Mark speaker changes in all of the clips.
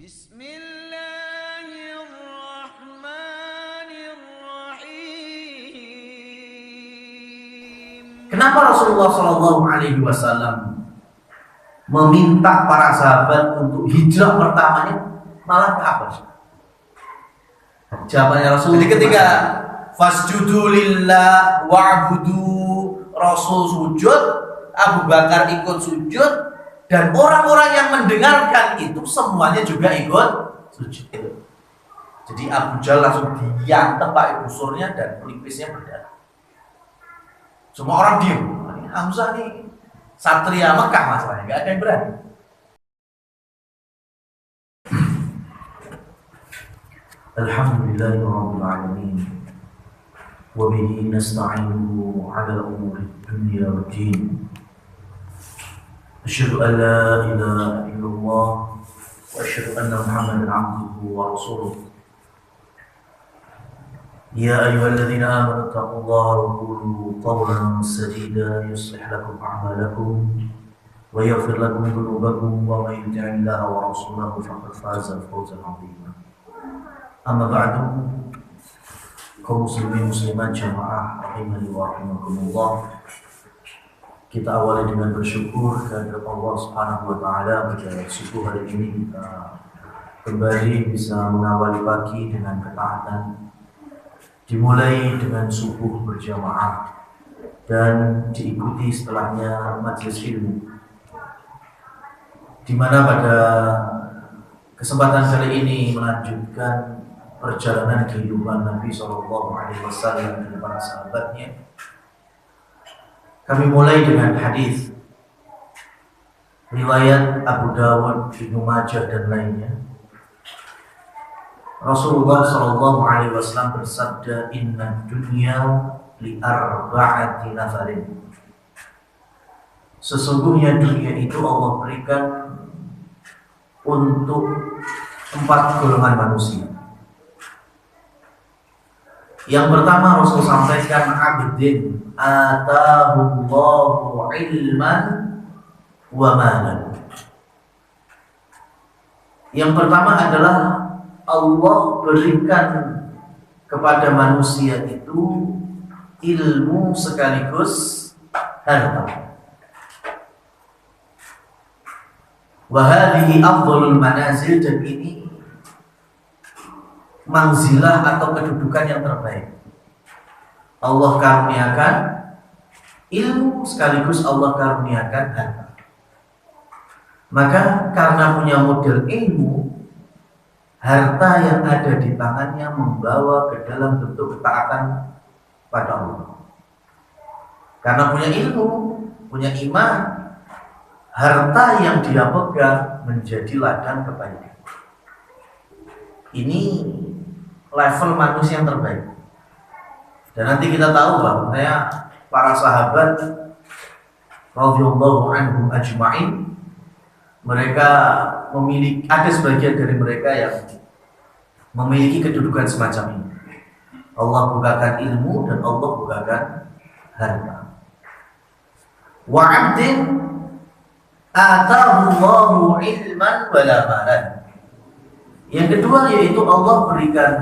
Speaker 1: Bismillahirrahmanirrahim.
Speaker 2: Kenapa Rasulullah Shallallahu Alaihi Wasallam meminta para sahabat untuk hijrah pertamanya malah ke apa? Jawabannya Rasul. Jadi ketika fasjudu lillah wa'budu, Rasul sujud, Abu Bakar ikut sujud, dan orang-orang yang mendengarkan itu semuanya juga ikut sujud. Jadi Abu Jahal langsung diantem pakai busurnya dan pelipisnya berdarah. Semua orang diam. Ini Hamzah nih satria Mekah masalahnya, nggak ada yang berani. Alhamdulillahirabbil alamin. Wa bihi nasta'inuhu 'ala umuri dunya waddin. Asyhadu an la ilaha illallah wa asyhadu anna Muhammadan 'abduhu wa rasuluh. يا أيها الذين آمنوا اتقوا الله وقولوا قولا سديدا يصلح لكم أعمالكم ويغفر لكم ذنوبكم ومن يطع الله ورسوله فقد فاز فوزا عظيما. أما بعد kaum muslimin muslimat jamaah rahimani wa rahimakumullah, kita awali dengan bersyukur kepada Allah Subhanahu wa taala pada subuh hari ini kita kembali bisa mengawali pagi dengan ketaatan, dimulai dengan subuh berjamaah dan diikuti setelahnya majelis ilmu, di mana pada kesempatan kali ini melanjutkan perjalanan kehidupan Nabi SAW dan para sahabatnya. Kami mulai dengan hadis riwayat Abu Dawud, Ibnu Majah dan lainnya. Rasulullah SAW bersabda, Inna dunya li arba'ati nafarin. Sesungguhnya dunia itu Allah berikan untuk 4 golongan manusia. Yang pertama Rasul sampaikan, abdin atahullahu ilman wa malan. Yang pertama adalah Allah berikan kepada manusia itu ilmu sekaligus harta. Wa hadhihi afdhalul manazil, dan ini manzilah atau kedudukan yang terbaik. Allah karuniakan ilmu sekaligus Allah karuniakan harta. Maka karena punya model ilmu, harta yang ada di tangannya membawa ke dalam bentuk ketaatan pada Allah. Karena punya ilmu, punya iman, harta yang dia pegang menjadi ladang kebaikan. Ini level manusia yang terbaik. Dan nanti kita tahu bahwa para sahabat radhiyallahu anhum ajma'in, mereka memiliki, ada sebagian dari mereka yang memiliki kedudukan semacam ini. Allah bukakan ilmu dan Allah bukakan harta. Wa 'abdin atahu Allahu ilman wa la malan. Yang kedua yaitu Allah berikan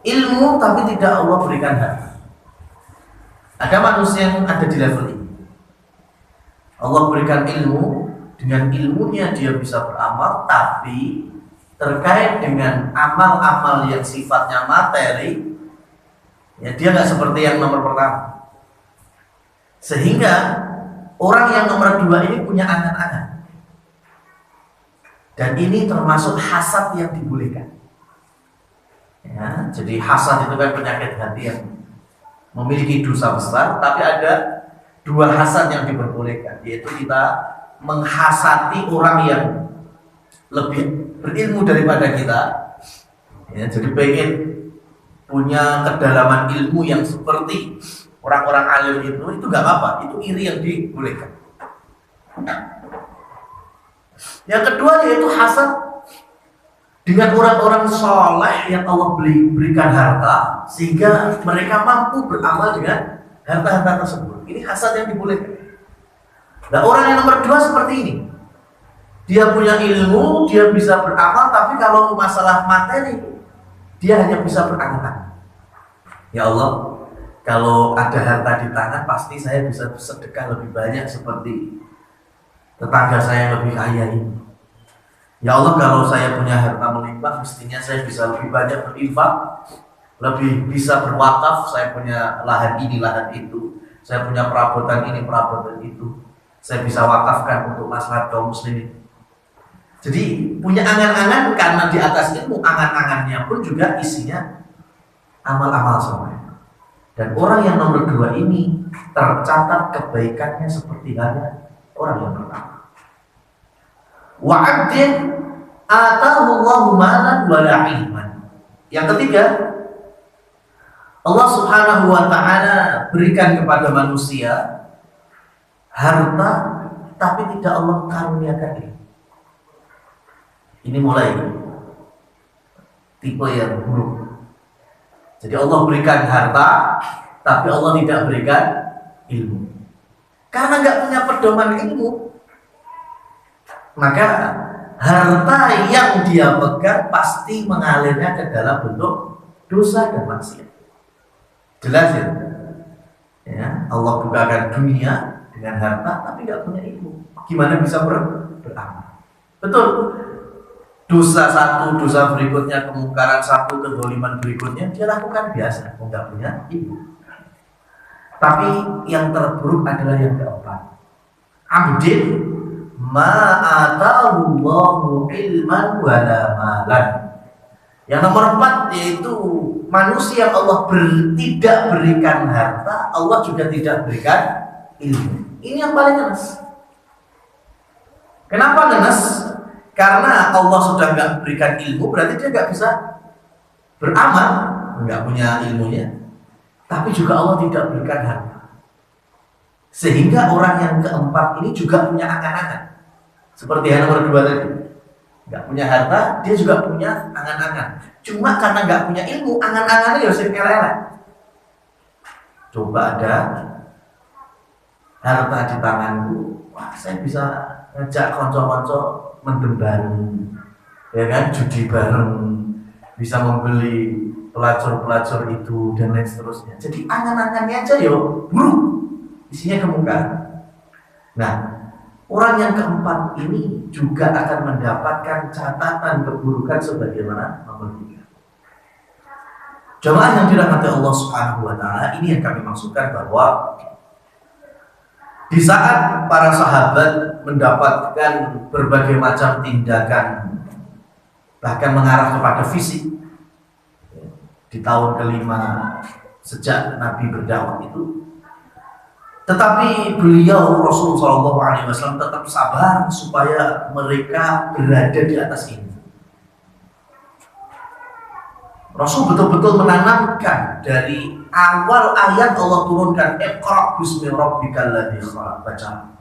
Speaker 2: ilmu tapi tidak Allah berikan harta. Ada manusia yang ada di level ini. Allah berikan ilmu, dengan ilmunya dia bisa beramal, tapi terkait dengan amal-amal yang sifatnya materi, ya dia nggak seperti yang nomor pertama. Sehingga orang yang nomor 2 ini punya angan-angan, dan ini termasuk hasad yang dibolehkan. Ya, jadi hasad itu kan penyakit hati yang memiliki dosa besar, tapi ada 2 hasad yang diperbolehkan, yaitu kita menghasati orang yang lebih berilmu daripada kita, ya, jadi pengen punya kedalaman ilmu yang seperti orang-orang alim itu nggak apa-apa, itu iri yang dibolehkan. Yang kedua yaitu hasad dengan orang-orang soleh yang Allah berikan harta sehingga mereka mampu beramal dengan harta-harta tersebut. Ini hasad yang dibolehkan. Nah, orang yang nomor 2 seperti ini. Dia punya ilmu, dia bisa beramal, tapi kalau masalah materi, dia hanya bisa berangan-angan. Ya Allah, kalau ada harta di tangan, pasti saya bisa sedekah lebih banyak seperti tetangga saya yang lebih kaya ini. Ya Allah, kalau saya punya harta melimpah, mestinya saya bisa lebih banyak berinfak, lebih bisa berwakaf. Saya punya lahan ini, lahan itu, saya punya perabotan ini, perabotan itu, saya bisa wakafkan untuk maslahat kaum muslimin. Jadi punya angan-angan karena di atas ilmu, angan-angannya pun juga isinya amal-amal soleh. Dan orang yang nomor 2 ini tercatat kebaikannya seperti halnya orang yang pertama. Wa'abdin atahullahu malan wala ilman. Yang ketiga, Allah subhanahu wa ta'ala berikan kepada manusia harta, tapi tidak Allah karuniakan ilmu. Ini mulai tipe yang buruk. Jadi Allah berikan harta, tapi Allah tidak berikan ilmu. Karena nggak punya pedoman ilmu, maka harta yang dia pegang pasti mengalirnya ke dalam bentuk dosa dan maksiat. Jelas ya? Ya, Allah bukakan dunia dengan harta, tapi nggak punya ilmu. Gimana bisa beramal? Betul. Dosa satu, dosa berikutnya, kemungkaran satu, kezaliman berikutnya dia lakukan biasa, nggak punya ilmu. Tapi yang terburuk adalah yang keempat. Abdin ma'atahullahu ilman wala malan. Yang nomor 4 yaitu manusia yang Allah tidak berikan harta, Allah juga tidak berikan ilmu. Ini yang paling ngenes. Kenapa ngenes? Karena Allah sudah nggak berikan ilmu, berarti dia nggak bisa beramal, nggak punya ilmunya. Tapi juga Allah tidak berikan harta, sehingga orang yang keempat ini juga punya angan-angan. Seperti yang nomor 2 tadi, nggak punya harta, dia juga punya angan-angan. Cuma karena nggak punya ilmu, angan-angannya ya elek-elek. Coba ada harta di tanganku, wah saya bisa ngajak konco-konco mendem bareng, ya kan, judi bareng, bisa membeli pelacur-pelacur itu dan lain seterusnya. Jadi angan-angannya aja yo buruk, isinya kemungkaran. Nah, orang yang keempat ini juga akan mendapatkan catatan keburukan sebagaimana nomor 3. Jemaah yang dirahmati Allah Subhanahu wa taala, ini yang kami maksudkan bahwa di saat para sahabat mendapatkan berbagai macam tindakan, bahkan mengarah kepada fisik di tahun ke-5 sejak Nabi berdakwah itu, tetapi beliau Rasulullah SAW tetap sabar supaya mereka berada di atas ini. Rasul betul-betul menanamkan dari awal ayat Allah turunkan Iqra bismi rabbikal ladzi khalaq, baca.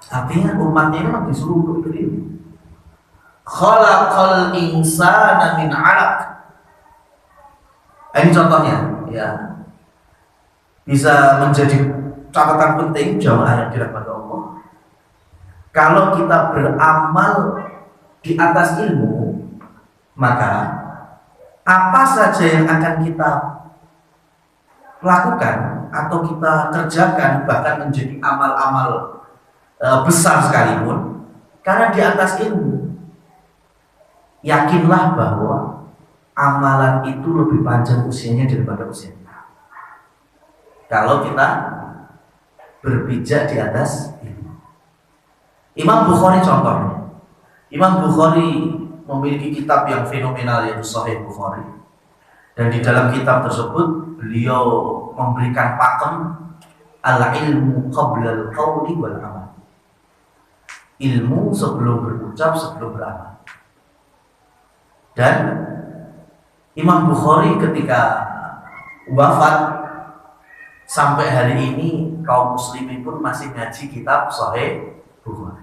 Speaker 2: Artinya umatnya ini memang disuruh untuk beriman. Khalaqal insana min 'alaq. Ini contohnya, ya. Bisa menjadi catatan penting jamaah yang dirahmati Allah. Kalau kita beramal di atas ilmu, maka apa saja yang akan kita lakukan atau kita kerjakan, bahkan menjadi amal-amal besar sekalipun, karena di atas ilmu, yakinlah bahwa amalan itu lebih panjang usianya daripada usia kita. Kalau kita berpijak di atas ilmu. Imam Bukhari contohnya. Imam Bukhari memiliki kitab yang fenomenal, yaitu Sahih Bukhari. Dan di dalam kitab tersebut beliau memberikan pakem al-ilmu qabla al-qawli wal amal. Ilmu sebelum berucap, sebelum beramal. Dan Imam Bukhari ketika wafat, sampai hari ini kaum muslimin pun masih ngaji kitab Sahih Bukhari.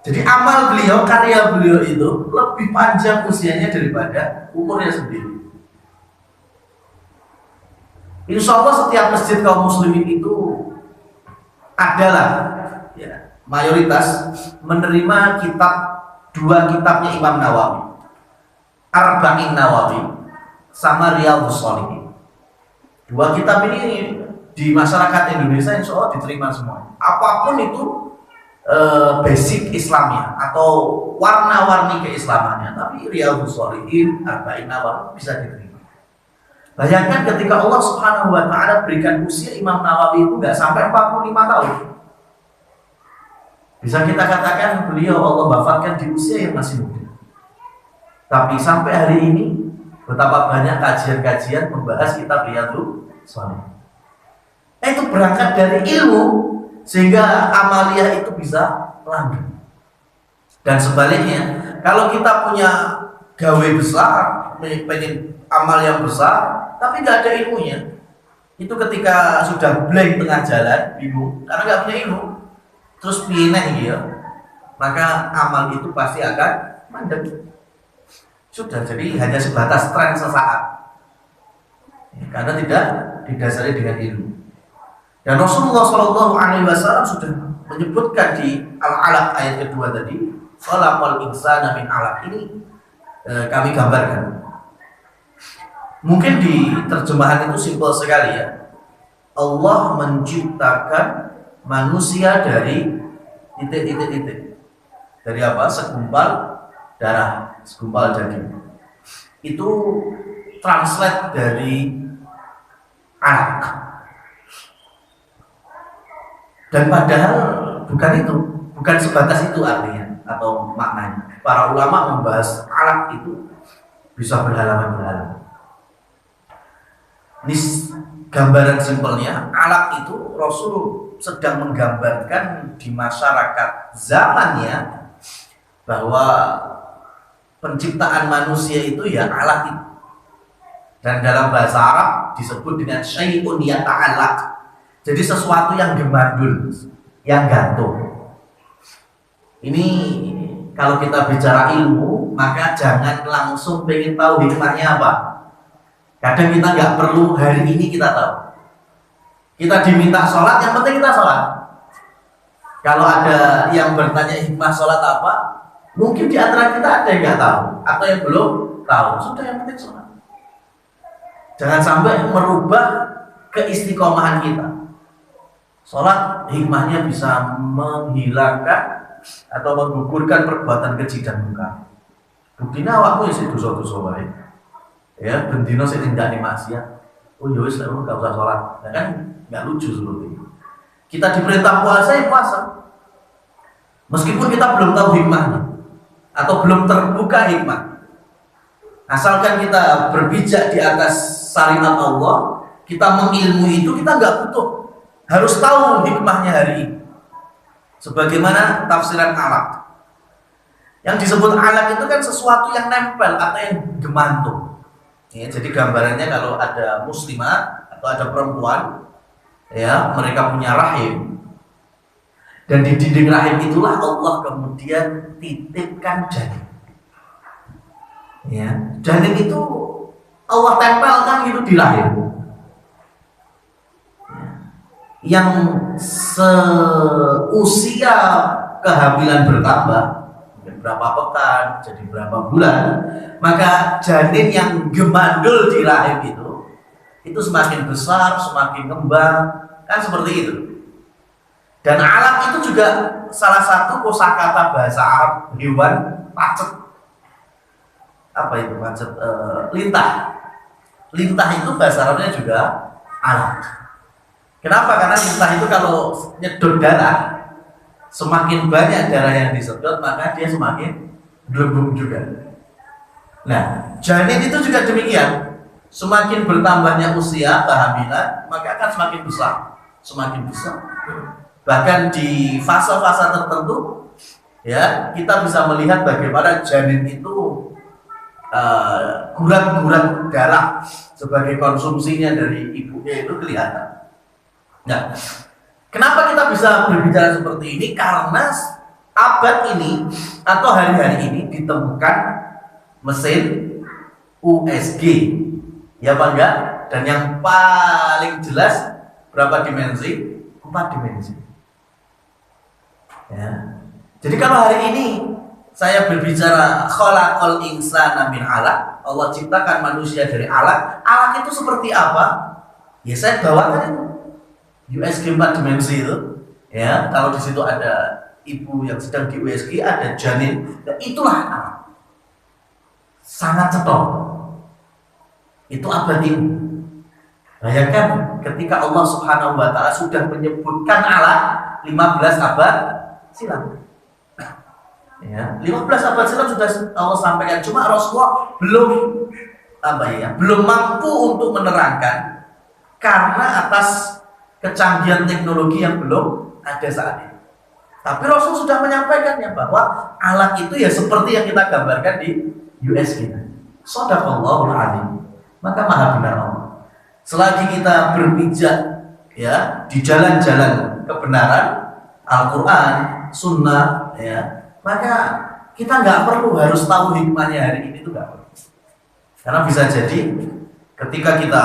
Speaker 2: Jadi amal beliau, karya beliau itu lebih panjang usianya daripada umurnya sendiri. Insya Allah setiap masjid kaum muslimin itu adalah, ya, mayoritas menerima dua kitabnya Imam Nawawi, Arba'in Nawawi sama Riyadhus Shalihin. Dua kitab ini di masyarakat Indonesia insya Allah diterima semua. Apapun itu basic Islamnya atau warna-warni keislamannya, tapi Riyadhus Shalihin, Arba'in Nawawi bisa diterima. Bayangkan ketika Allah Subhanahu wa Ta'ala berikan usia Imam Nawawi itu nggak sampai 45 tahun. Bisa kita katakan beliau Allah wafatkan di usia yang masih muda. Tapi sampai hari ini betapa banyak kajian-kajian membahas kitab Riyadhus Shalihin. Itu berangkat dari ilmu sehingga amaliyah itu bisa langgeng. Dan sebaliknya, kalau kita punya gawe besar, pengen amal yang besar, tapi nggak ada ilmunya, itu ketika sudah blank tengah jalan, bingung, karena nggak punya ilmu, terus pindah gitu, maka amal itu pasti akan mandek. Sudah, jadi hanya sebatas tren sesaat, karena tidak didasari dengan ilmu. Dan Rasulullah SAW sudah menyebutkan di Al-Alaq ayat kedua tadi, khalaqal insana min 'alaq, ini kami gambarkan. Mungkin di terjemahan itu simpel sekali ya. Allah menciptakan manusia dari titik. Dari apa? Segumpal darah, segumpal daging. Itu translate dari alaq. Dan padahal bukan itu, bukan sebatas itu artinya atau maknanya. Para ulama membahas alaq itu bisa berhalaman-berhalaman. Ini gambaran simpelnya, alaq itu Rasul sedang menggambarkan di masyarakat zamannya bahwa penciptaan manusia itu ya alaq itu. Dan dalam bahasa Arab disebut dengan syai'un yata'allaq. Jadi sesuatu yang gemandul, yang gantung. Ini kalau kita bicara ilmu, maka jangan langsung pengen tahu hikmahnya apa. Kadang kita nggak perlu hari ini kita tahu. Kita diminta sholat, yang penting kita sholat. Kalau ada yang bertanya hikmah sholat apa, mungkin di antara kita ada yang nggak tahu atau yang belum tahu. Sudah, yang penting sholat. Jangan sampai merubah keistiqomahan kita. Sholat hikmahnya bisa menghilangkan atau menggugurkan perbuatan keji dan munkar. Buktinya awakmu isi dosa-dosa wae. Ya, bendino sing tindakne maksiat. Oh ya wis lek enggak usah sholat. Nah, kan enggak lucu seperti itu. Kita diperintah puasa ya puasa. Meskipun kita belum tahu hikmahnya atau belum terbuka hikmah. Asalkan kita berpijak di atas syariat Allah, kita mengilmui itu, kita enggak butuh harus tahu hikmahnya hari ini. Sebagaimana tafsiran alaq. Yang disebut alaq itu kan sesuatu yang nempel atau yang gemantung. Ya, jadi gambarannya kalau ada muslimah atau ada perempuan, ya mereka punya rahim. Dan di dinding rahim itulah Allah kemudian titipkan janin. Ya, janin itu Allah tempelkan gitu di rahim. Yang seusia kehamilan bertambah, berapa pekan, jadi berapa bulan, maka janin yang gemandul di rahim itu semakin besar, semakin kembang, kan seperti itu. Dan alaq itu juga salah satu kosakata bahasa Arab hewan pacet. Apa itu pacet? Lintah. Lintah itu bahasa Arabnya juga alaq. Kenapa? Karena lintah itu kalau nyedot darah, semakin banyak darah yang disedot, maka dia semakin gelembung juga. Nah, janin itu juga demikian. Semakin bertambahnya usia kehamilan, maka akan semakin besar, semakin besar. Bahkan di fase-fase tertentu, ya kita bisa melihat bagaimana janin itu gurat-gurat darah sebagai konsumsinya dari ibunya itu kelihatan. Nah, kenapa kita bisa berbicara seperti ini? Karena abad ini atau hari-hari ini ditemukan mesin USG, ya Pak enggak? Dan yang paling jelas berapa dimensi? 4 dimensi. Ya. Jadi kalau hari ini saya berbicara khalaqal insana min alaq, Allah ciptakan manusia dari alaq. Alaq itu seperti apa? Ya saya bawakan itu USG 4 dimensi itu. Ya, kalau di situ ada ibu yang sedang di USG, ada janin, dan itulah alaq. Sangat cetok. Itu abadi. Bayangkan ketika Allah Subhanahu wa taala sudah menyebutkan alaq 15 abad silam. Ya, 15 abad silam sudah Allah sampaikan, cuma Rasulullah belum mampu untuk menerangkan karena atas kecanggihan teknologi yang belum ada saat ini. Tapi Rasul sudah menyampaikannya bahwa alat itu ya seperti yang kita gambarkan di US kita. Shadaqallahul azim. Maka maha benar Allah. Selagi kita berpijak ya di jalan-jalan kebenaran, Al-Quran, Sunnah, ya, maka kita nggak perlu harus tahu hikmahnya hari ini, itu nggak perlu. Karena bisa jadi ketika kita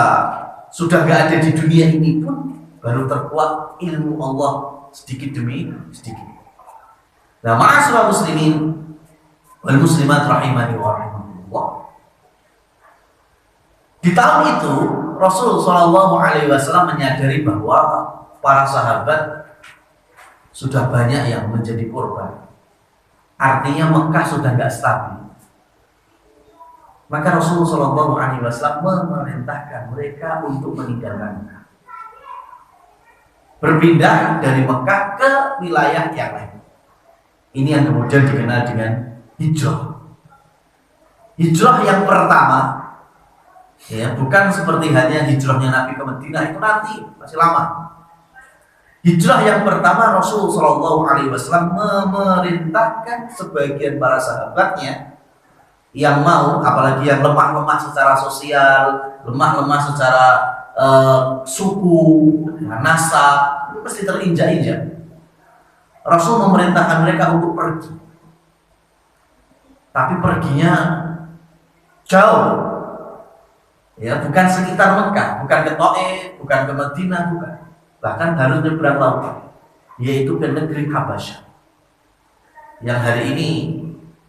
Speaker 2: sudah nggak ada di dunia ini pun baru terkuat ilmu Allah sedikit demi sedikit. Nah, ma'asyiral muslimin wal muslimat rahimani wa rahimakumullah. Di tahun itu Rasul Shallallahu Alaihi Wasallam menyadari bahwa para sahabat sudah banyak yang menjadi korban. Artinya Mekah sudah nggak stabil. Maka Rasul Shallallahu Alaihi Wasallam memerintahkan mereka untuk meninggalkan Mekah, berpindah dari Mekah ke wilayah yang lain. Ini yang kemudian dikenal dengan hijrah. Hijrah yang pertama, ya, bukan seperti halnya hijrahnya Nabi ke Madinah, itu nanti masih lama. Hijrah yang pertama, Rasul Shallallahu Alaihi Wasallam memerintahkan sebagian para sahabatnya yang mau, apalagi yang lemah-lemah secara sosial, lemah-lemah secara suku, nasab, itu pasti terinjak-injak. Rasul memerintahkan mereka untuk pergi, tapi perginya jauh. Ya, bukan sekitar Mekah, bukan ke Taif, bukan ke Madinah, bukan. Bahkan harus nyebrang lautan, yaitu ke negeri Habasyah. Yang hari ini,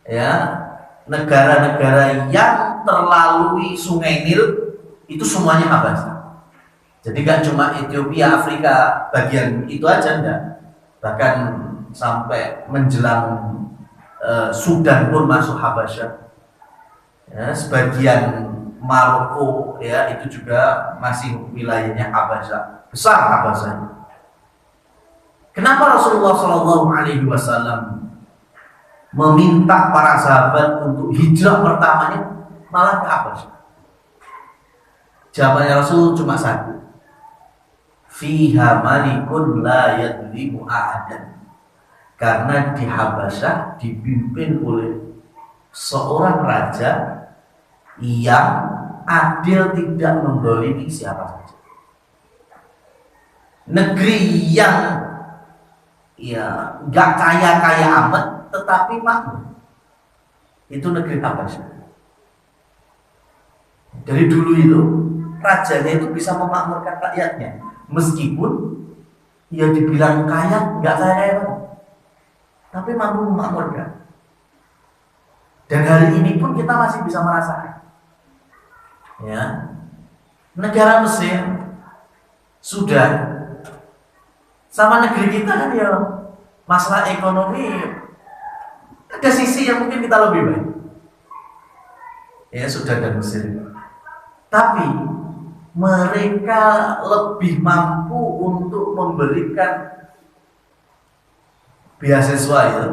Speaker 2: ya, negara-negara yang terlalui Sungai Nil itu semuanya Habasyah. Jadi gak cuma Ethiopia, Afrika bagian itu aja, enggak. Bahkan sampai menjelang Sudan pun masuk Habasyah. Ya, sebagian Maroko, ya, itu juga masih wilayahnya Habasyah, besar Habasyah. Kenapa Rasulullah Shallallahu Alaihi Wasallam meminta para sahabat untuk hijrah pertamanya malah ke Habasyah? Jawabannya Rasul cuma satu: fiha malikun la yadlimu ahadan. Karena di Habasyah dipimpin oleh seorang raja yang adil, tidak mendolimi siapa saja. Negeri yang ya gak kaya-kaya amat tetapi makmur, itu negeri Habasyah. Dari dulu itu rajanya itu bisa memakmurkan rakyatnya, meskipun ya dibilang kaya, gak kaya-kaya banget, tapi mampu memakmurkan. Dan hari ini pun kita masih bisa merasakan, ya, negara Mesir sudah sama negeri kita kan, ya, masalah ekonomi ada sisi yang mungkin kita lebih baik, ya, sudah dan Mesir, tapi mereka lebih mampu untuk memberikan beasiswa, ya,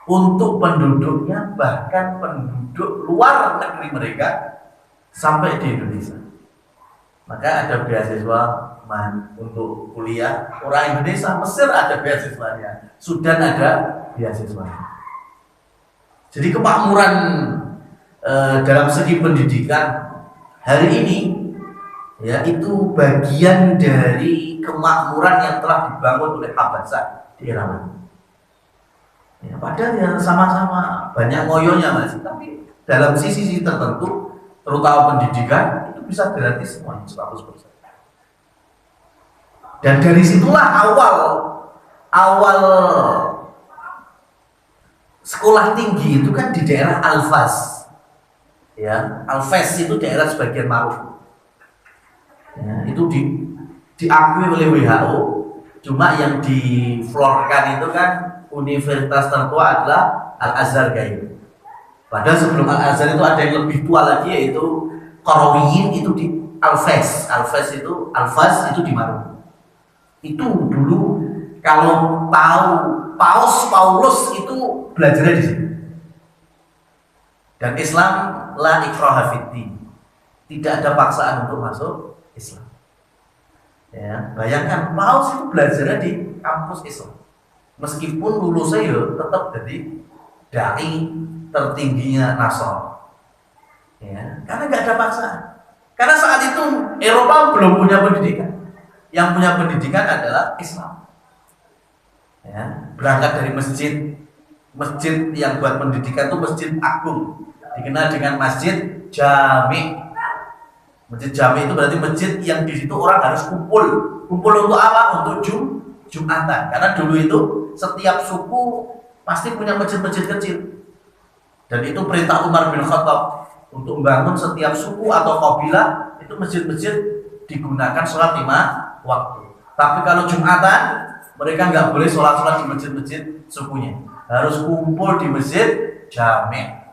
Speaker 2: untuk penduduknya, bahkan penduduk luar negeri mereka sampai di Indonesia. Maka ada beasiswa untuk kuliah orang Indonesia, Mesir ada beasiswanya, Sudan ada beasiswanya. Jadi kemakmuran dalam segi pendidikan hari ini, ya, itu bagian dari kemakmuran yang telah dibangun oleh Habasyah di era lalu. Ya, padahal ya sama-sama banyak ngoyonya masih, tapi dalam sisi tertentu, terutama pendidikan, itu bisa gratis semuanya 100%. Dan dari situlah awal sekolah tinggi itu kan di daerah Al-Fas. Ya, Al-Fas itu daerah sebagian Maroko. Ya, itu diakui oleh WHO. Cuma yang diflorkan itu kan universitas tertua adalah Al-Azhar Gayo. Padahal sebelum Al-Azhar itu ada yang lebih tua lagi, yaitu Qarawiyyin, itu di Al-Fas. Al-Fas itu di Maroko. Itu dulu kalau tahu Paus Paulus itu belajarnya di sini. Dan Islam la ikraha fiddin. Tidak ada paksaan untuk masuk Islam. Ya, bayangkan Paus itu belajarnya di kampus Islam. Meskipun lulusnya ya tetap jadi dai tertingginya Nasr. Ya, karena nggak ada paksaan. Karena saat itu Eropa belum punya pendidikan. Yang punya pendidikan adalah Islam. Ya, berangkat dari masjid yang buat pendidikan itu Masjid Agung, dikenal dengan Masjid Jami. Masjid Jami itu berarti masjid yang di situ orang harus kumpul untuk apa? Untuk Jumatan. Karena dulu itu setiap suku pasti punya masjid-masjid kecil, dan itu perintah Umar bin Khattab untuk membangun setiap suku atau kabilah itu masjid-masjid digunakan sholat 5 waktu. Tapi kalau Jumatan mereka nggak boleh sholat di masjid-masjid sukunya, harus kumpul di Masjid Jami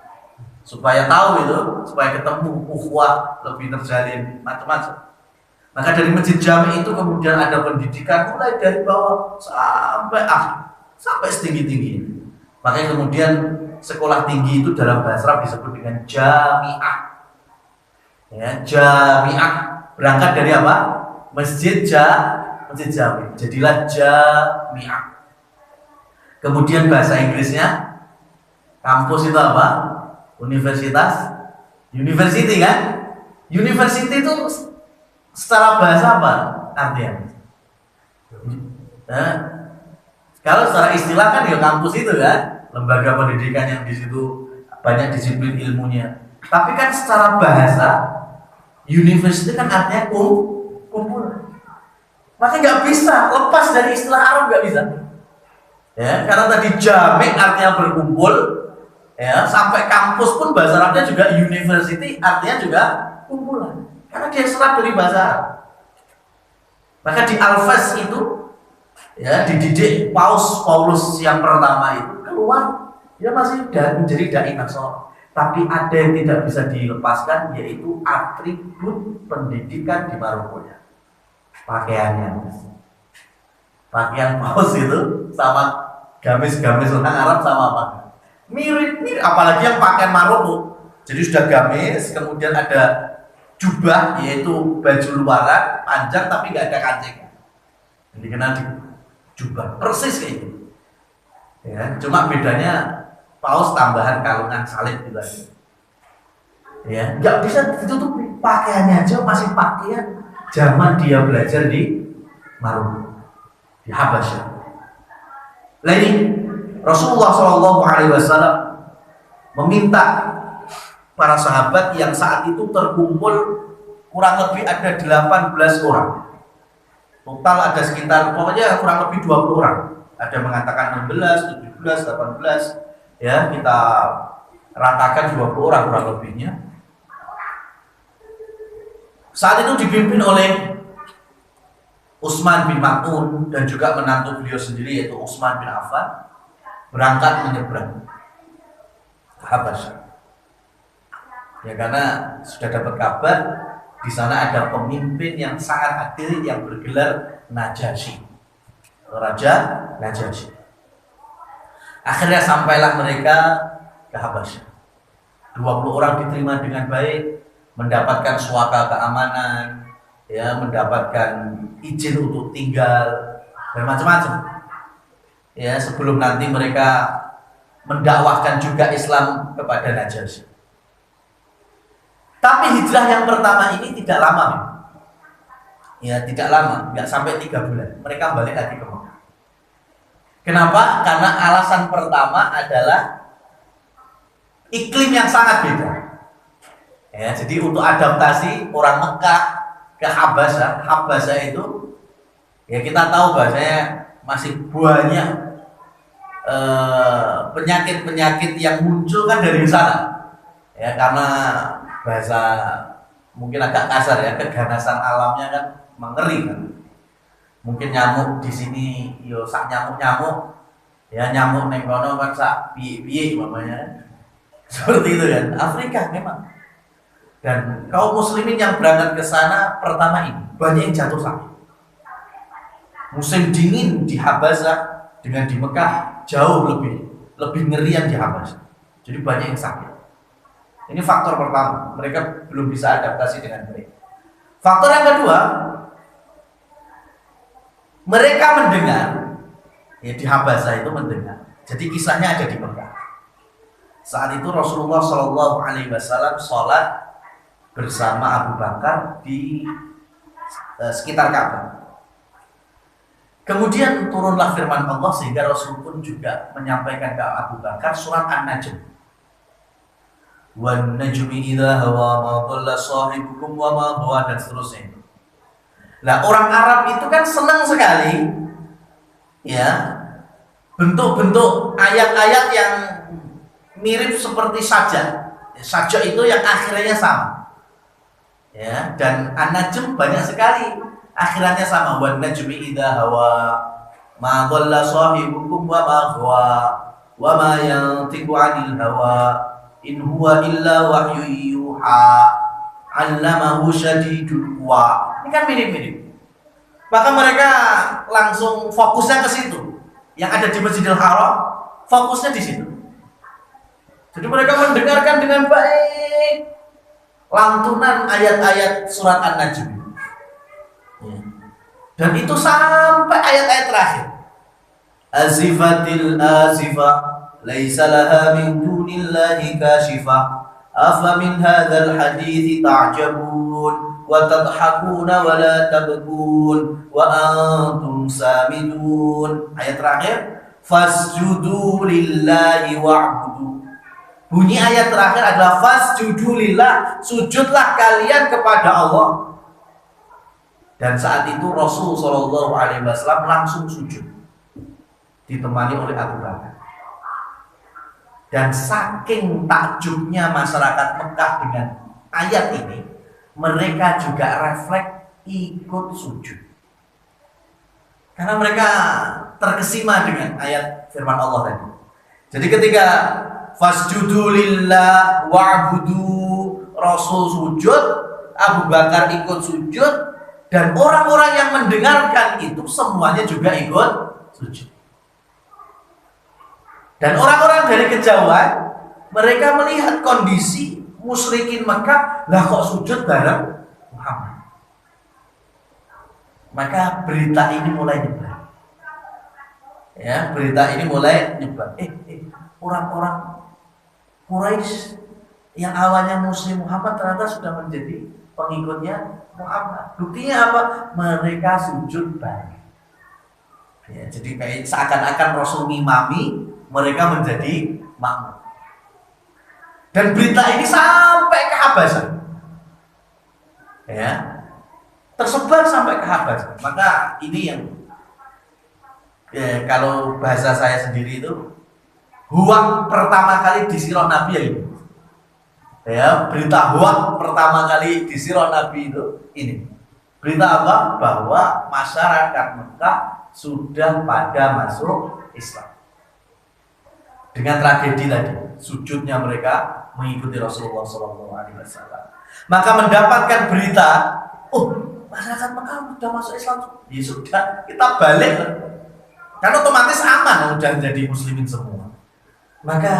Speaker 2: supaya tahu itu, supaya ketemu ukhuwah lebih terjalin macam-macam. Maka dari Masjid Jami itu kemudian ada pendidikan mulai dari bawah sampai sampai setinggi-tinggi. Makanya kemudian sekolah tinggi itu dalam bahasa Arab disebut dengan jami'ah. Ya, jami'ah berangkat dari apa? Masjid Jami. Jadilah jami'ah. Kemudian bahasa Inggrisnya kampus itu apa? Universitas, university kan? University itu secara bahasa apa artinya? Nah, kalau secara istilah kan ya kampus itu kan, lembaga pendidikan yang di situ banyak disiplin ilmunya. Tapi kan secara bahasa university kan artinya kumpulan. Maka nggak bisa lepas dari istilah Arab, nggak bisa. Ya, karena tadi jami artinya berkumpul. Ya, sampai kampus pun bahasa Arabnya juga university, artinya juga kumpulan. Karena dia serap dari bahasa Arab. Maka di Al-Fas itu ya dididik Paulus yang pertama itu keluar, dia masih menjadi dai Nasr. Tapi ada yang tidak bisa dilepaskan, yaitu atribut pendidikan di Maroko ya. Pakaiannya. Pakaian Paus itu sama gamis-gamis orang Arab sama apa? Mirip, apalagi yang pakaian Maroko. Jadi sudah gamis, kemudian ada jubah, yaitu baju luaran panjang tapi nggak ada kancingnya. Jadi dikenal di jubah, persis kayak gitu. Ya, cuma bedanya Paus tambahan kalungan salib gitu aja. Ya, nggak bisa ditutupi. Pakaiannya aja masih pakaian zaman dia belajar di Maroko, di Habasyah. Lah ini Rasulullah SAW meminta para sahabat yang saat itu terkumpul kurang lebih ada 18 orang. Total ada sekitar pokoknya kurang lebih 20 orang. Ada mengatakan 16, 17, 18. Ya, kita ratakan 20 orang kurang lebihnya. Saat itu dipimpin oleh Utsman bin Maz'un dan juga menantu beliau sendiri yaitu Utsman bin Affan. Berangkat menyeberang Habasyah. Ya, karena sudah dapat kabar di sana ada pemimpin yang sangat adil yang bergelar Najasyi, Raja Najasyi. Akhirnya sampailah mereka ke Habasyah. 20 orang diterima dengan baik, mendapatkan suaka keamanan, ya, mendapatkan izin untuk tinggal dan macam-macam. Ya, sebelum nanti mereka mendakwahkan juga Islam kepada Najasyi. Tapi hijrah yang pertama ini tidak lama, ya, tidak lama, nggak sampai 3 bulan. Mereka balik lagi ke Mekah. Kenapa? Karena alasan pertama adalah iklim yang sangat beda. Ya, jadi untuk adaptasi orang Mekah ke Habasyah itu, ya kita tahu bahasanya masih banyak penyakit-penyakit yang muncul kan dari sana. Ya, karena bahasa mungkin agak kasar ya, keganasan alamnya kan mengeri kan. Mungkin nyamuk di sini yo sak nyamuk-nyamuk, ya nyamuk neng kono kan sak piye-piye namanya. Seperti itu kan. Afrika memang. Dan kaum muslimin yang berangkat ke sana pertama ini banyak yang jatuh sakit. Musim dingin di Habasah dengan di Mekah jauh lebih ngerian di Habasah. Jadi banyak yang sakit. Ini faktor pertama, mereka belum bisa adaptasi dengan baik. Faktor yang kedua, mereka mendengar, ya di Habasah itu mendengar. Jadi kisahnya ada di Mekah. Saat itu Rasulullah Shallallahu Alaihi Wasallam sholat bersama Abu Bakar di sekitar Ka'bah. Kemudian turunlah firman Allah sehingga Rasul pun juga menyampaikan ke Abu Bakar surat An-Najm. Wan najmi idza hawa ma dhalla sahibukum wa ma huwa, dan seterusnya. Nah, orang Arab itu kan senang sekali ya bentuk-bentuk ayat-ayat yang mirip seperti sajak. Sajak itu yang akhirnya sama. Ya, dan An-Najm banyak sekali akhirannya sama. Wan najmi idza hawa ma dhalla sahibukum wa ma huwa wa ma yantiqu 'anil hawa in huwa illa wahyu yuha 'allamahu syadidul quwa. Ini kan mirip-mirip. Maka mereka langsung fokusnya ke situ. Yang ada di Masjidil Haram, fokusnya di situ. Jadi mereka mendengarkan dengan baik lantunan ayat-ayat surat An-Najm. Dan itu sampai ayat-ayat terakhir. Azifatil azifah laisa laha min dunillahi kashifah afa min hadzal hadithi ta'jabun wa tadhakuna wa la tabkun wa antum samidun. Ayat terakhir, fasjudu lillahi wa'budu. Bunyi ayat terakhir adalah fasjudu lillah, sujudlah kalian kepada Allah. Dan saat itu Rasul Shallallahu Alaihi Wasallam langsung sujud, ditemani oleh Abu Bakar. Dan saking takjubnya masyarakat Mekah dengan ayat ini, mereka juga refleks ikut sujud. Karena mereka terkesima dengan ayat firman Allah tadi. Jadi ketika fasjudu lillah wa'budu, Rasul sujud, Abu Bakar ikut sujud, dan orang-orang yang mendengarkan itu semuanya juga ikut sujud. Dan orang-orang dari kejauhan, mereka melihat kondisi musyrikin Mekah, lah kok sujud bareng Muhammad. Maka berita ini mulai nyebar. Ya, berita ini mulai nyebar. Orang-orang Quraisy yang awalnya muslim Muhammad ternyata sudah menjadi pengikutnya Muhammad. Buktinya apa? Mereka sujud bareng. Ya, jadi kayak seakan-akan Rasul ngimami, mereka menjadi makmum. Dan berita ini sampai ke Habasah. Ya. Tersebar sampai ke Habasah. Maka ini yang kalau bahasa saya sendiri itu huwak pertama kali di sirah Nabi ya ini. Ya, berita huwak pertama kali di sirah Nabi itu ini. Berita apa? Bahwa masyarakat Mekah sudah pada masuk Islam. Dengan tragedi tadi, sujudnya mereka mengikuti Rasulullah SAW. Maka mendapatkan berita, masyarakat Mekah sudah masuk Islam. Ya sudah, kita balik. Karena otomatis aman, sudah jadi muslimin semua. Maka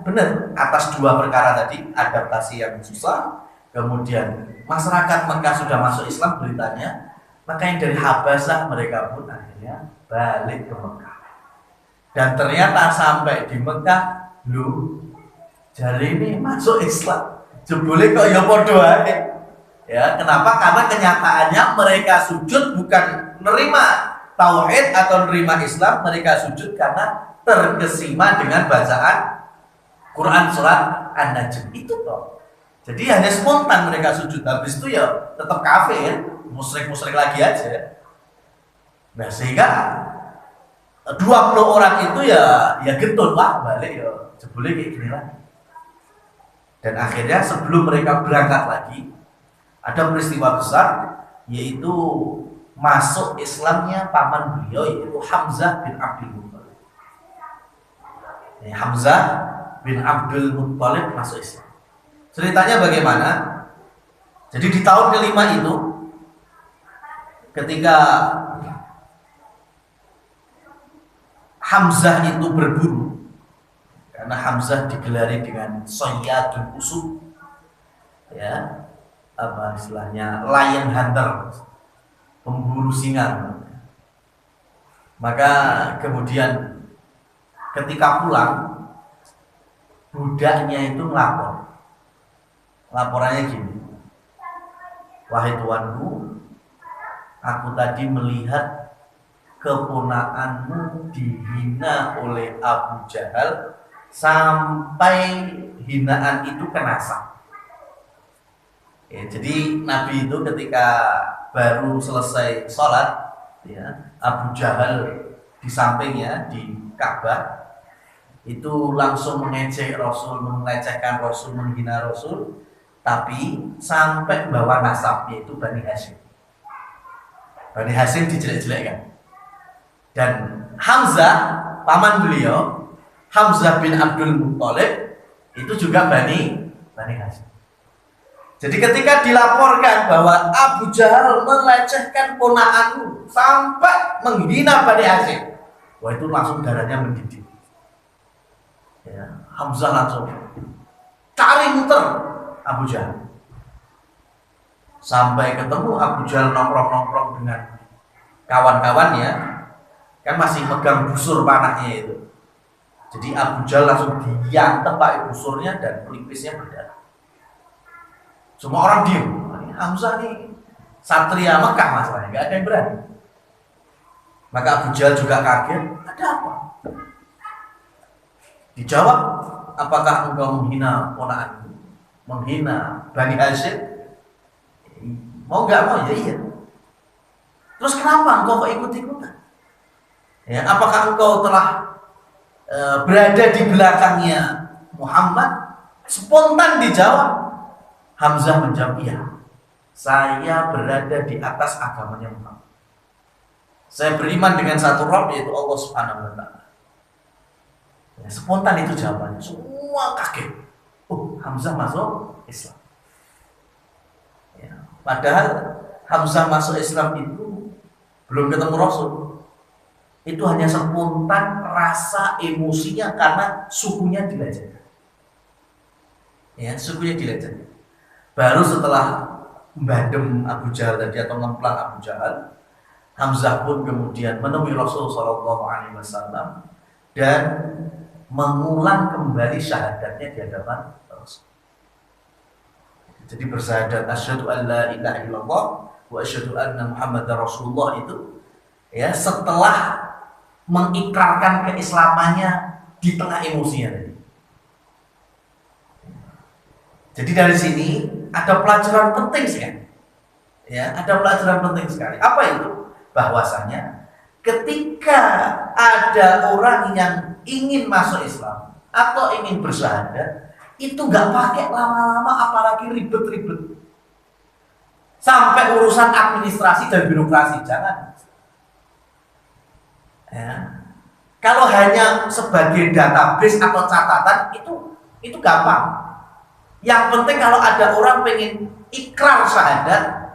Speaker 2: benar, atas dua perkara tadi, adaptasi yang susah, kemudian masyarakat Mekah sudah masuk Islam beritanya, maka yang dari Habasah mereka pun akhirnya balik ke Mekah. Dan ternyata sampai di Mekah, jari ini masuk Islam. Jebule kok ya podo ae. Ya, kenapa? Karena kenyataannya mereka sujud bukan menerima tauhid atau menerima Islam, mereka sujud karena terkesima dengan bacaan Quran surat An-Najm itu toh. Jadi hanya spontan mereka sujud, habis itu ya tetap kafir, musyrik-musyrik lagi aja. Nah, sehingga 20 orang itu ya getun, wah balik ya jebule kayak gini lagi. Dan akhirnya sebelum mereka berangkat lagi, ada peristiwa besar, yaitu masuk Islamnya paman beliau, yaitu Hamzah bin Abdul Muttalib. Hamzah bin Abdul Muttalib masuk Islam. Ceritanya bagaimana? Jadi di tahun kelima itu, ketika Hamzah itu berburu, karena Hamzah digelari dengan Sayyadul Usud, ya, apa istilahnya, lion hunter, pemburu singa. Maka kemudian ketika pulang, budaknya itu melapor. Laporannya gini, wahai tuanku, aku tadi melihat keponakanmu dihina oleh Abu Jahal sampai hinaan itu kenasa. Ya, jadi Nabi itu ketika baru selesai sholat, ya, Abu Jahal di sampingnya di Ka'bah itu langsung mengejek Rasul, melecehkan Rasul, menghina Rasul, tapi sampai bawa nasabnya itu Bani Hashim. Bani Hashim dijelek-jelekkan. Dan Hamzah, paman beliau, Hamzah bin Abdul Muttalib, itu juga Bani Hashim. Jadi ketika dilaporkan bahwa Abu Jahal melecehkan ponakanmu sampai menghina Bani Hashim, wah itu langsung darahnya mendidih. Ya, Hamzah langsung cari muter Abu Jahal. Sampai ketemu Abu Jahal nongkrong-nongkrong dengan kawan-kawannya, kan masih megang busur panahnya itu. Jadi Abu Jahal langsung diyantet pakai busurnya dan pelipisnya berdarah. Semua orang diem. Hamzah nih satria Mekah masalahnya, nggak ada yang berani. Maka Abu Jahal juga kaget, ada apa? Dijawab, apakah engkau menghina ponakanmu, menghina Bani Hashim? Mau nggak mau ya iya. Terus kenapa engkau kok ikut-ikutan? Ya, apakah engkau telah berada di belakangnya Muhammad? Spontan dijawab. Hamzah menjawab, iya, saya berada di atas agamanya Muhammad. Saya beriman dengan satu Rabb, yaitu Allah Subhanahu wa Ta'ala. Ya, spontan itu jawabannya. Semua kaget. Oh, Hamzah masuk Islam. Ya, padahal Hamzah masuk Islam itu belum ketemu Rasul. Itu hanya spontan rasa emosinya karena sukunya dilecehkan. Ya, sukunya dilecehkan. Baru setelah membadem Abu Jahal tadi atau ngemplang Abu Jahal, Hamzah pun kemudian menemui Rasul Shallallahu Alaihi Wasallam dan mengulang kembali syahadatnya di hadapan Rasul. Jadi bersyahadat asyhadu an la ilaha illallah wa asyhadu anna Muhammadar Rasulullah itu, ya, setelah mengikrarkan keislamannya di tengah emosinya tadi. Jadi dari sini ada pelajaran penting sekali. Ya, ada pelajaran penting sekali. Apa itu? Bahwasanya ketika ada orang yang ingin masuk Islam atau ingin bersyahadat, itu nggak pakai lama-lama, apalagi ribet-ribet. Sampai urusan administrasi dan birokrasi, jangan. Ya. Kalau hanya sebagai database atau catatan itu gampang. Yang penting kalau ada orang pengen ikrar syahadat,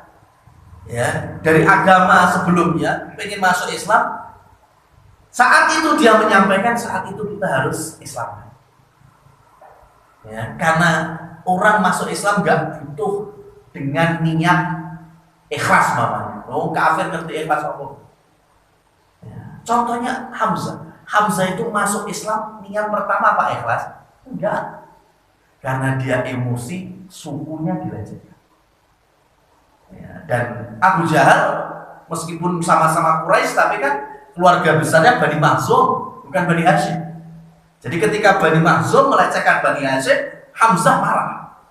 Speaker 2: ya, dari agama sebelumnya pengen masuk Islam, saat itu dia menyampaikan, saat itu kita harus Islam. Ya, karena orang masuk Islam gak butuh dengan niat ikhlas mamanya. Oh, kafir ngerti ikhlas apa? Ya, contohnya Hamzah. Hamzah itu masuk Islam niat pertama apa ikhlas? Enggak. Karena dia emosi, sukunya dilecehkan. Ya, dan Abu Jahal meskipun sama-sama Quraisy, tapi kan keluarga besarnya Bani Makhzum, bukan Bani Hashim. Jadi ketika Bani Makhzum melecehkan Bani Hashim, Hamzah marah.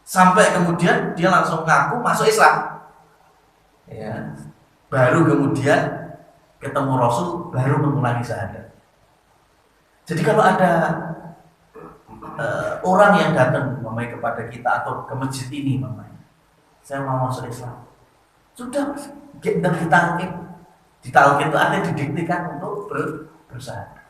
Speaker 2: Sampai kemudian dia langsung ngaku masuk Islam. Ya, baru kemudian ketemu Rasul baru mengulangi syahadat. Jadi kalau ada orang yang datang mamanya kepada kita atau ke masjid ini mamanya, saya mau masuk Islam, sudah kita ditalkin itu ada didiktikan untuk bersyahadat.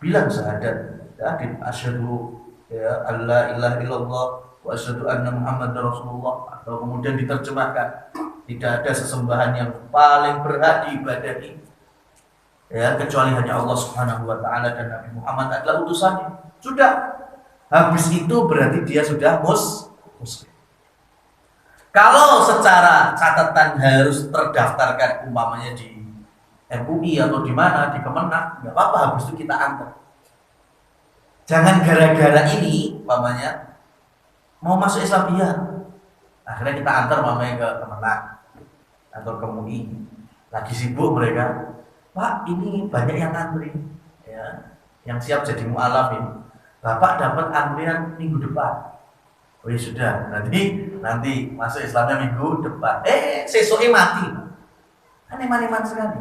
Speaker 2: Bilang syahadat, ya, asyhadu ya alla ilaha illallah wa asyhadu anna muhammadar rasulullah, atau kemudian diterjemahkan tidak ada sesembahan yang paling berhak diibadahi ya kecuali hanya Allah Subhanahu wa taala dan Nabi Muhammad adalah utusannya. Sudah. Habis itu berarti dia sudah muslim. Kalau secara catatan harus terdaftarkan umpamanya di MUI atau di mana, di Kemenak, nggak apa-apa, habis itu kita antar. Jangan gara-gara ini umpamanya mau masuk Islam dia, akhirnya kita antar umpamanya ke Kemenak atau ke MUI. Lagi sibuk mereka, Pak, ini banyak yang antri ya, yang siap jadi mu'alaf ini. Bapak dapat antrian minggu depan. Oh ya sudah, nanti masuk Islamnya minggu depan. Sesoknya mati. Kan eman-eman sekali.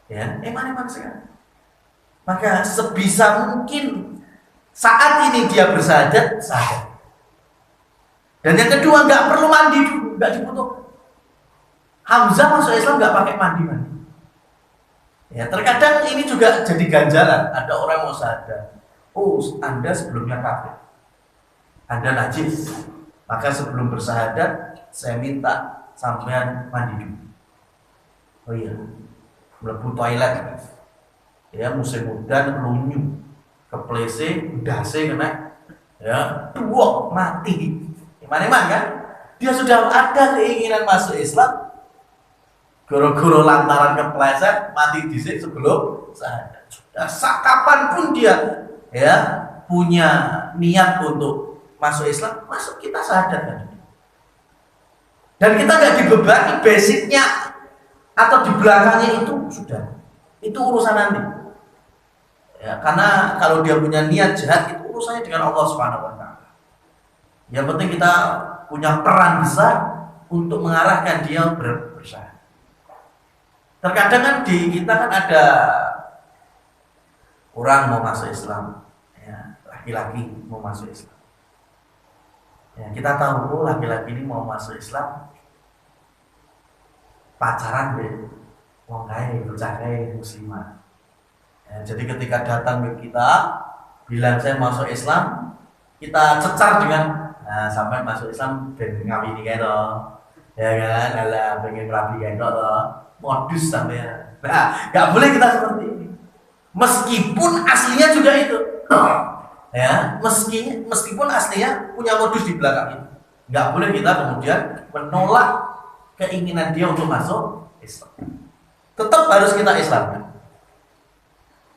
Speaker 2: Ya, eman-eman sekali. Maka sebisa mungkin saat ini dia bersyahadat, syahadat. Dan yang kedua, nggak perlu mandi dulu, nggak dibutuhkan. Hamzah masuk Islam nggak pakai mandi. Ya, terkadang ini juga jadi ganjalan. Ada orang mau syahadat. Oh, Anda sebelumnya kafir, Anda najis, maka sebelum bersyahadat saya minta sampean mandi dulu. Oh iya, mlebu toilet, ya musim udan lunyu, keplese, dase kena, ya tuwok mati, iman kan? Dia sudah ada keinginan masuk Islam, goro-goro lantaran kepleset mati dhisik sebelum syahadat. Sudah kapanpun dia ya punya niat untuk masuk Islam, masuk kita syahadat kan. Dan kita nggak dibebani basicnya atau di belakangnya itu sudah, itu urusan nanti. Ya, karena kalau dia punya niat jahat itu urusannya dengan Allah Subhanahu wa taala. Yang penting kita punya peran besar untuk mengarahkan dia bersyahadat. Terkadang kan di kita kan ada orang mau masuk Islam, ya, laki-laki mau masuk Islam. Ya, kita tahu laki-laki ini mau masuk Islam, pacaran deh, mau kaya, bocah kaya, muslimah. Ya, jadi ketika datang ke kita, bilang saya masuk Islam, kita cecar dengan, nah sampai masuk Islam dan ngawini kayak itu, ya kan, ala pengen rapi kayak itu, modus sampai ya. Nah, nggak boleh kita seperti ini. Meskipun aslinya juga itu, ya, meskipun aslinya punya modus di belakang itu, nggak boleh kita kemudian menolak keinginan dia untuk masuk Islam. Tetap harus kita Islamkan.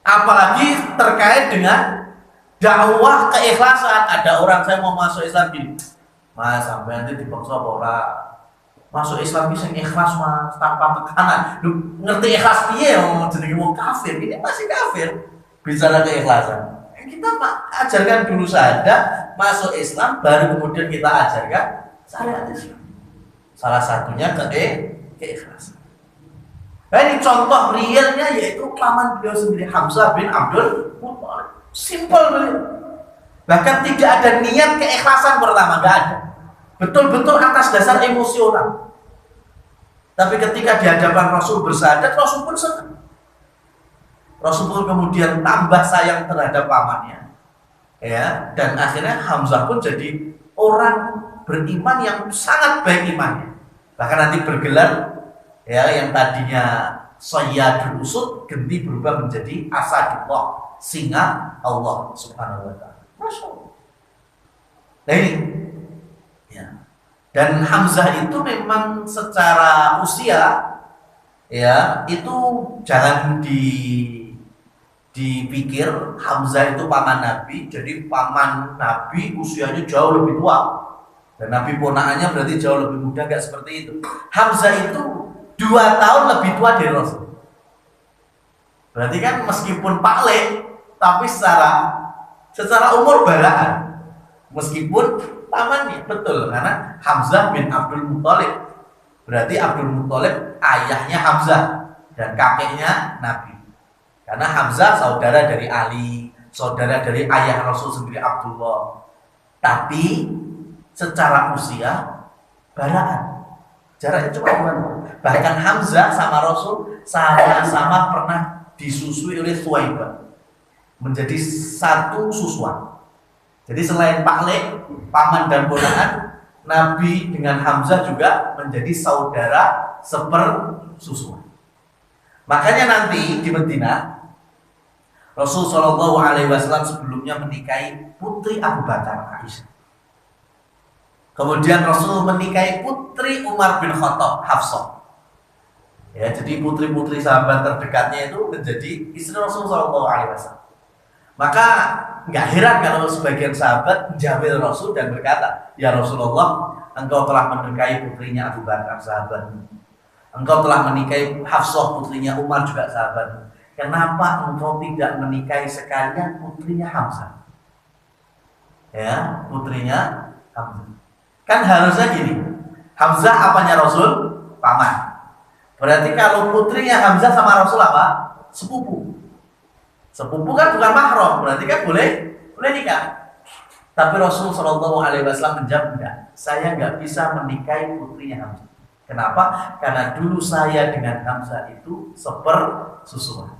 Speaker 2: Apalagi terkait dengan dakwah keikhlasan. Ada orang saya mau masuk Islam gini, Mas sampai nanti dipaksa orang masuk Islam bisa ikhlas Mas, tanpa tekanan. Lu ngerti ikhlas piye jadi mau kafir, ini masih kafir. Bicara keikhlasan. Kita ajarkan dulu saja masuk Islam, baru kemudian kita ajarkan syariat Islam. Salah satunya keikhlasan. Nah, ini contoh realnya yaitu paman beliau sendiri, Hamzah bin Abdul Muthalib. Simple beliau. Bahkan tidak ada niat keikhlasan pertama, enggak ada. Betul-betul atas dasar emosional. Tapi ketika di hadapan Rasul bersyahadat, Rasul pun senang. Rasul pun kemudian tambah sayang terhadap pamannya. Ya, dan akhirnya Hamzah pun jadi orang beriman yang sangat baik imannya. Bahkan nanti bergelar ya yang tadinya Sayyadul Usud ganti berubah menjadi Asadullah, singa Allah Subhanahu wa taala. Masya Allah. Nah ini ya. Dan Hamzah itu memang secara usia ya itu jangan dipikir Hamzah itu paman Nabi, jadi paman Nabi usianya jauh lebih tua dan Nabi ponakannya berarti jauh lebih muda, enggak seperti itu. Hamzah itu 2 tahun lebih tua dari Rasul. Berarti kan meskipun Pak Le, tapi secara umur balaan. Meskipun pamannya betul, karena Hamzah bin Abdul Muthalib. Berarti Abdul Muthalib ayahnya Hamzah dan kakeknya Nabi. Karena Hamzah saudara dari Ali, saudara dari ayah Rasul sendiri Abdullah. Tapi secara usia baraan. Jaraknya cuma 2 tahun. Bahkan Hamzah sama Rasul sama-sama pernah disusui oleh Thuwaibah. Menjadi satu susuan. Jadi selain Pak Lek, paman dan ponakan, Nabi dengan Hamzah juga menjadi saudara sepersusuan. Makanya nanti di Madinah Rasul Shallallahu Alaihi Wasallam sebelumnya menikahi putri Abu Bakar Aisyah. Kemudian Rasul menikahi putri Umar bin Khattab Hafsah. Ya, jadi putri-putri sahabat terdekatnya itu menjadi istri Rasul Shallallahu Alaihi Wasallam. Maka nggak heran kalau sebagian sahabat menjamil Rasul dan berkata, ya Rasulullah, engkau telah menikahi putrinya Abu Bakar sahabatmu. Engkau telah menikahi Hafsah putrinya Umar juga sahabatmu. Kenapa engkau tidak menikahi sekalian putrinya Hamzah? Ya, putrinya Hamzah. Kan harusnya gini, Hamzah apanya Rasul? Paman. Berarti kalau putrinya Hamzah sama Rasul apa? Sepupu. Sepupu kan bukan mahram, berarti kan boleh nikah. Tapi Rasul Shallallahu Alaihi Wasallam menjawab, enggak, saya nggak bisa menikahi putrinya Hamzah. Kenapa? Karena dulu saya dengan Hamzah itu sepersusuan.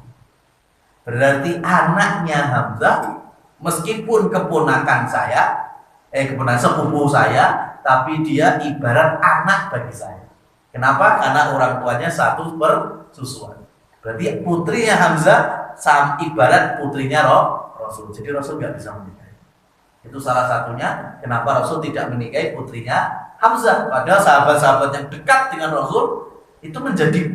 Speaker 2: Berarti anaknya Hamzah meskipun keponakan sepupu saya, tapi dia ibarat anak bagi saya. Kenapa? Karena orang tuanya satu persusuan. Berarti putrinya Hamzah ibarat putrinya Rasul. Jadi Rasul nggak bisa menikahi. Itu salah satunya kenapa Rasul tidak menikahi putrinya Hamzah. Padahal sahabat-sahabat yang dekat dengan Rasul itu menjadi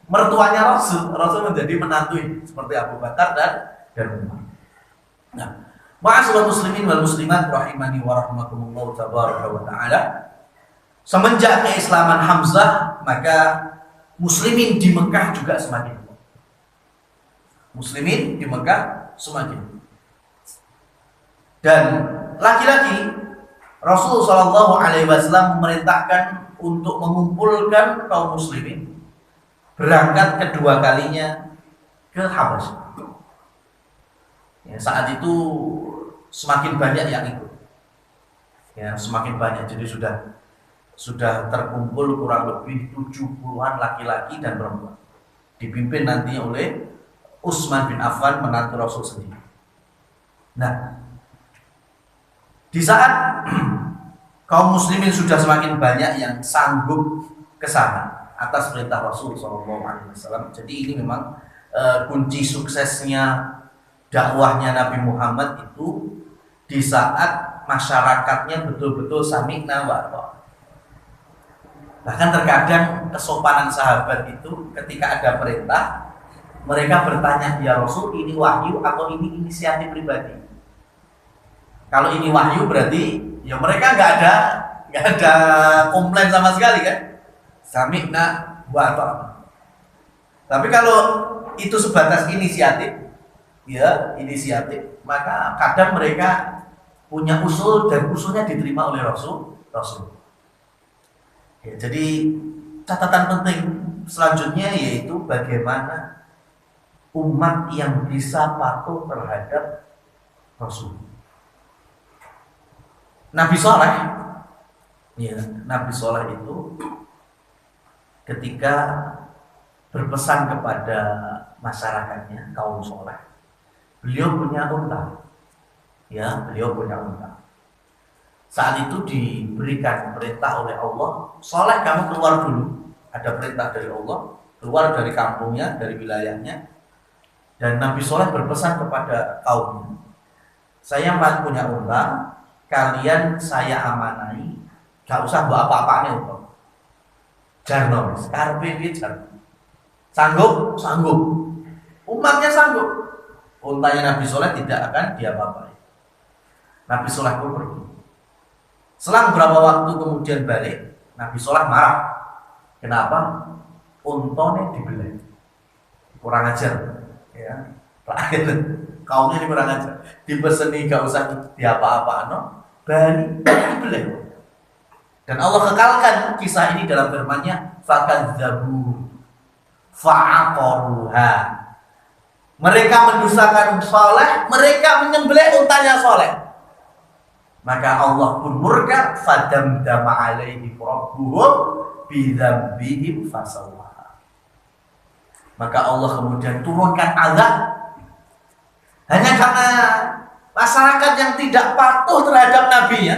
Speaker 2: mertuanya Rasul. Rasul menjadi menantu seperti Abu Bakar dan Umar. Nah, ma'asyiral muslimin wal muslimat rahimani wa rahmakumullah tabaraka wa ta'ala. Semenjak keislaman Hamzah, maka muslimin di Mekah juga semakin kuat. Muslimin di Mekah semakin kuat. Dan lagi-lagi Rasul Shallallahu Alaihi Wasallam memerintahkan untuk mengumpulkan kaum muslimin berangkat kedua kalinya ke Habasyah. Ya, saat itu semakin banyak yang ikut. Ya, semakin banyak. Jadi sudah terkumpul kurang lebih 70-an laki-laki dan perempuan. Dipimpin nantinya oleh Utsman bin Affan, menantu Rasul sendiri. Nah, di saat kaum muslimin sudah semakin banyak yang sanggup ke sana atas perintah Rasul SAW. Jadi ini memang kunci suksesnya dakwahnya Nabi Muhammad itu di saat masyarakatnya betul-betul sami'na wa ata'na. Bahkan terkadang kesopanan sahabat itu ketika ada perintah, mereka bertanya, ya Rasul, ini wahyu atau ini inisiatif pribadi? Kalau ini wahyu berarti ya mereka nggak ada komplain sama sekali kan? Sami'na wa ata'na. Tapi kalau itu sebatas inisiatif, maka kadang mereka punya usul dan usulnya diterima oleh Rasul. Ya, jadi catatan penting selanjutnya yaitu bagaimana umat yang bisa patuh terhadap Rasul. Nabi Soleh itu ketika berpesan kepada masyarakatnya, kaum soleh, beliau punya unta. Saat itu diberikan perintah oleh Allah, Soleh kamu keluar dulu. Ada perintah dari Allah, keluar dari kampungnya, dari wilayahnya. Dan Nabi Soleh berpesan kepada kaumnya, saya punya unta, kalian saya amanai, gak usah bawa apa-apanya unta. Jarno, sanggup. Umatnya sanggup. Untanya Nabi Soleh tidak akan diapa-apai. Nabi Soleh pun pergi. Selang beberapa waktu kemudian balik, Nabi Soleh marah. Kenapa? Untone dibeli. Kurang ajar, ya. Kaumnya ini kurang ajar. Dipeseni gak usah diapa-apa, balik dibeli. Dan Allah kekalkan kisah ini dalam firman-Nya, fakadzabu. fa'aqaruha. Mereka mendustakan Saleh, mereka menyembelih untanya Saleh. Maka Allah pun murka, fadamdama alaihim rabbuhum bidzambihim fasawwaha. Maka Allah kemudian turunkan azab hanya karena masyarakat yang tidak patuh terhadap nabinya.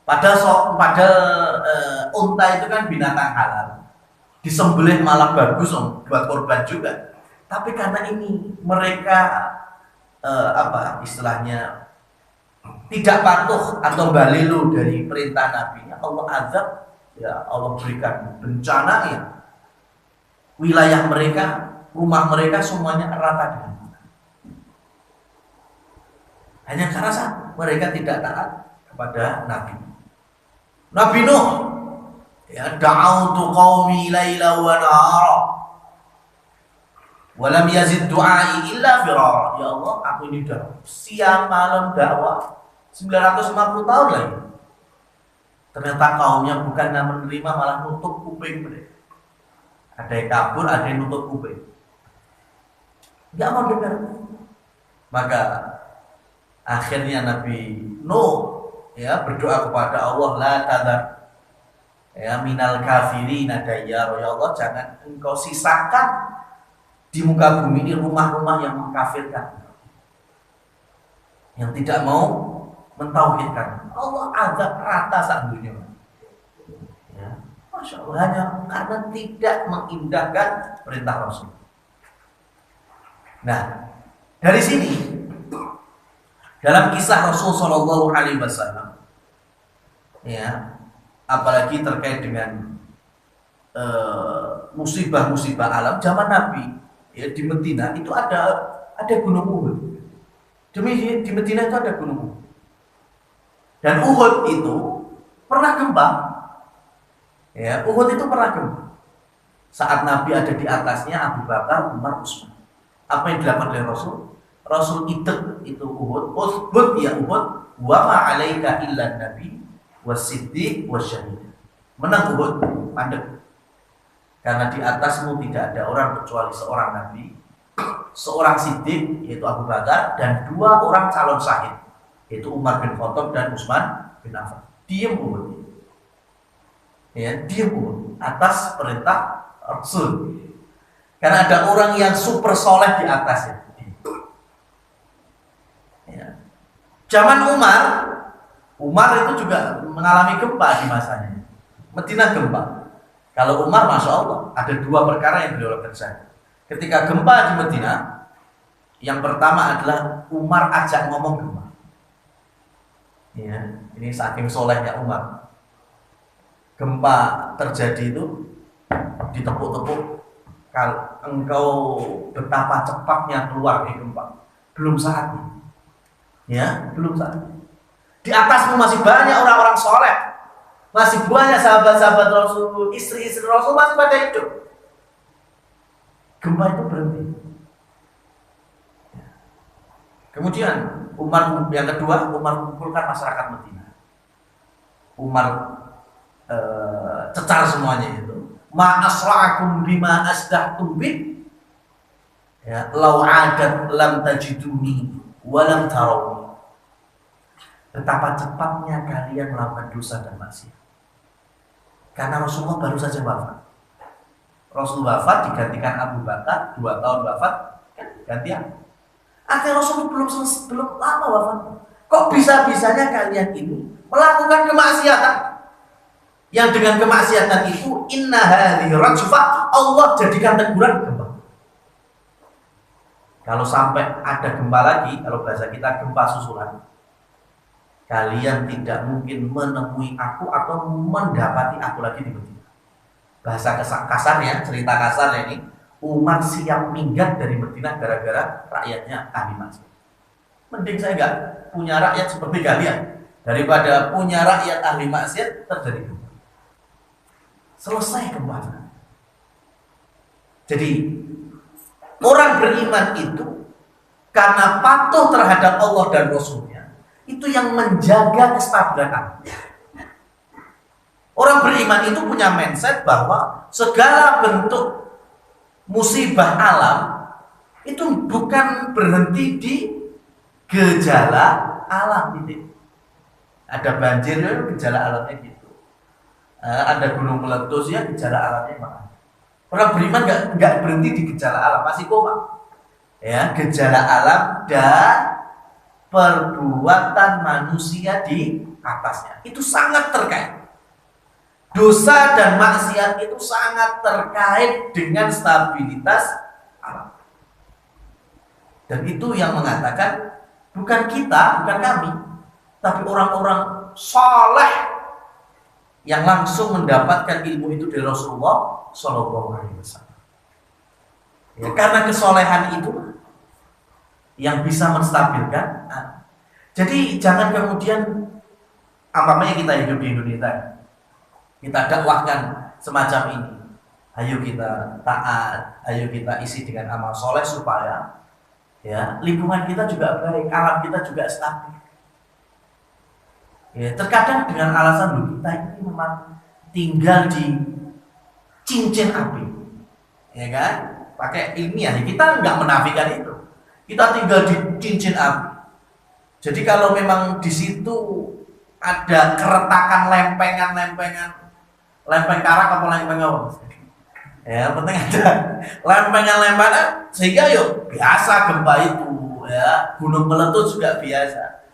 Speaker 2: Padahal unta itu kan binatang halal, disembelih malah bagus buat korban juga. Tapi karena ini mereka istilahnya tidak patuh atau balilu dari perintah nabinya, Allah azab, ya Allah berikan bencana ya. Wilayah mereka, rumah mereka semuanya rata dengan tanah. Hanya karena mereka tidak taat kepada Nabi. Nabi Nuh, ya, da'autu qaumi laila wa nahara wa lam yazid du'ai illa firara. Ya Allah, aku ini sudah siang malam dakwah 950 tahun lagi. Ternyata kaumnya bukan menerima, malah nutup kuping mereka. Ada yang kabur, ada yang nutup kuping. Enggak mau dengar. Maka akhirnya Nabi Nuh ya berdoa kepada Allah, la tadar ya minal kafirin dayar, ya Allah jangan engkau sisakan di muka bumi ini rumah-rumah yang mengkafirkan, yang tidak mau mentauhidkan. Allah azab rata saat dunia. Ya, Masya Allah, hanya karena tidak mengindahkan perintah Rasul. Nah, dari sini dalam kisah Rasul Shallallahu Alaihi Wasallam, ya, apalagi terkait dengan musibah-musibah alam zaman Nabi, ya, di Medina itu ada gunung Uhud. Di Medina itu ada gunung Uhud. Dan Uhud itu pernah gempa. Ya, Uhud itu pernah gempa. Saat Nabi ada di atasnya Abu Bakar, Umar, Utsman. Apa yang dilakukan oleh Rasul? Rasul idek itu Uhud, ya Uhud, wa ma 'alaika illa nabi wasiddiq wasyahid. Menang Uhud, mandek. Karena di atasmu tidak ada orang kecuali seorang nabi, seorang siddiq yaitu Abu Bakar, dan 2 orang calon syahid yaitu Umar bin Khattab dan Utsman bin Affan. Diam Uhud. Ya, diam Uhud atas perintah Rasul. Karena ada orang yang super soleh di atasnya. Ya. Zaman Umar itu juga mengalami gempa di masanya. Medina gempa. Kalau Umar, Masya Allah, ada 2 perkara yang beliau kerjakan. Ketika gempa di Medina, yang pertama adalah Umar ajak ngomong gempa. Ya, ini saking solehnya Umar. Gempa terjadi itu ditepuk-tepuk. Kalau engkau betapa cepatnya keluar dari gempa, belum saatnya. Ya, belum saatnya. Di atasmu masih banyak orang-orang soleh, masih banyak sahabat-sahabat Rasul, istri-istri Rasul masih pada hidup. Gempa itu berhenti. Kemudian Umar, yang kedua, Umar mengumpulkan masyarakat Medina. Umar cecar semuanya itu. Ma asra'akum bima asdahtum bih. Ya, law adat lam tajiduni wa lam tarawni. Betapa cepatnya kalian melakukan dosa dan maksiat. Karena Rasulullah baru saja wafat. Rasul wafat digantikan Abu Bakar, 2 tahun wafat, kan gantian. Akhirnya Rasul belum lama wafat. Kok bisa-bisanya kalian ini melakukan kemaksiatan? Yang dengan kemaksiatan itu inna hadhihi rajfah, Allah jadikan teguran gempa. Kalau sampai ada gempa lagi, kalau bahasa kita gempa susulan, kalian tidak mungkin menemui aku atau mendapati aku lagi di Medina. Bahasa kasarnya, cerita kasarnya ini, Umar siap minggat dari Medina gara-gara rakyatnya ahli maksiat. Mending saya enggak punya rakyat seperti kalian daripada punya rakyat ahli maksiat terjadi gempa. Selesai gempa. Jadi orang beriman itu karena patuh terhadap Allah dan Rasulnya, itu yang menjaga kestabilan. Orang beriman itu punya mindset bahwa segala bentuk musibah alam itu bukan berhenti di gejala alam gitu. Ada banjir ya gejala alamnya gitu. Ada gunung meletus ya gejala alamnya mana? Orang beriman nggak berhenti di gejala alam, masih koma. Ya, gejala alam dan perbuatan manusia di atasnya itu sangat terkait. Dosa dan maksiat itu sangat terkait dengan stabilitas alam. Dan itu yang mengatakan bukan kita, bukan kami, tapi orang-orang saleh yang langsung mendapatkan ilmu itu dari Rasulullah Shallallahu Alaihi Wasallam. Ya, karena kesolehan itu yang bisa menstabilkan. Jadi jangan kemudian apamanya kita hidup di Indonesia, kita dakwahkan semacam ini. Ayo kita taat, ayo kita isi dengan amal soleh supaya ya lingkungan kita juga baik, alam kita juga stabil. Ya, terkadang dengan alasan kita ini memang tinggal di cincin api, ya kan? Pakai ilmiah, kita nggak menafikan itu. Kita tinggal di cincin api. Jadi kalau memang di situ ada keretakan lempeng karak apa lempeng apa? Ya, penting ada lempengan sehingga yuk biasa gempa itu, ya gunung meletus juga biasa.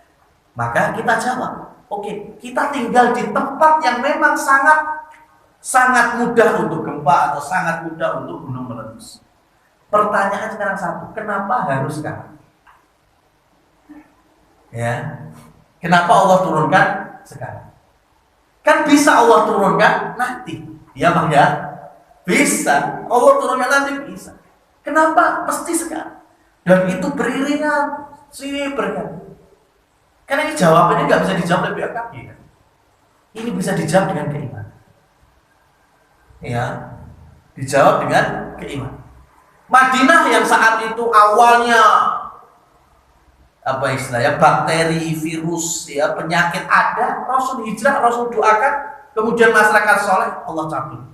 Speaker 2: Maka kita jawab, oke, kita tinggal di tempat yang memang sangat mudah untuk gempa atau sangat mudah untuk gunung meletus. Pertanyaan sekarang satu, kenapa harus sekarang? Ya, kenapa Allah turunkan sekarang? Kan bisa Allah turunkan nanti, ya bang ya, bisa. Allah turunkan nanti bisa. Kenapa mesti sekarang? Dan itu beriringan, berganti. Karena ini jawabannya nggak bisa dijawab lebih akal, kan? Ini bisa dijawab dengan keimanan. Ya, dijawab dengan keimanan. Madinah yang saat itu awalnya apa istilahnya bakteri, virus, ya penyakit ada, Rasul hijrah, Rasul doakan, kemudian masyarakat soleh Allah cabut.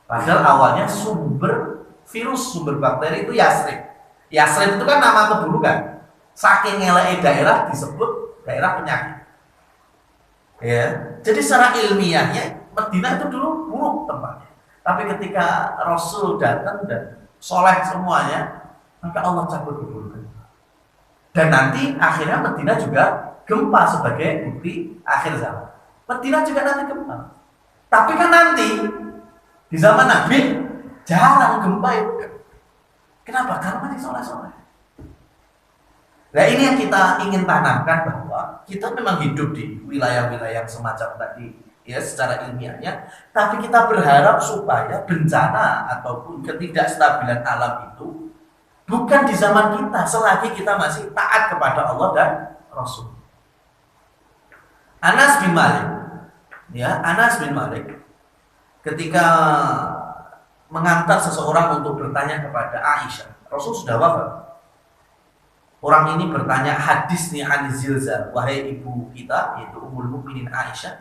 Speaker 2: Padahal awalnya sumber virus, sumber bakteri itu Yasrib. Yasrib itu kan nama keburukan. Saking ngelai daerah disebut daerah penyakit. Ya, jadi secara ilmiahnya Madinah itu dulu buruk tempatnya. Tapi ketika Rasul datang dan soleh semuanya, maka Allah cabut keburukan. Dan nanti akhirnya Madinah juga gempa sebagai bukti akhir zaman. Madinah juga nanti gempa. Tapi kan nanti di zaman Nabi jarang gempa itu. Kenapa? Karena masih soleh-soleh. Nah ini yang kita ingin tanamkan bahwa kita memang hidup di wilayah-wilayah semacam tadi ya secara ilmiahnya, tapi kita berharap supaya bencana ataupun ketidakstabilan alam itu bukan di zaman kita selagi kita masih taat kepada Allah dan Rasul. Anas bin Malik ketika mengantar seseorang untuk bertanya kepada Aisyah, Rasul sudah wafat. Orang ini bertanya hadisnya an zilzal, wahai ibu kita yaitu Ummul Mukminin Aisyah,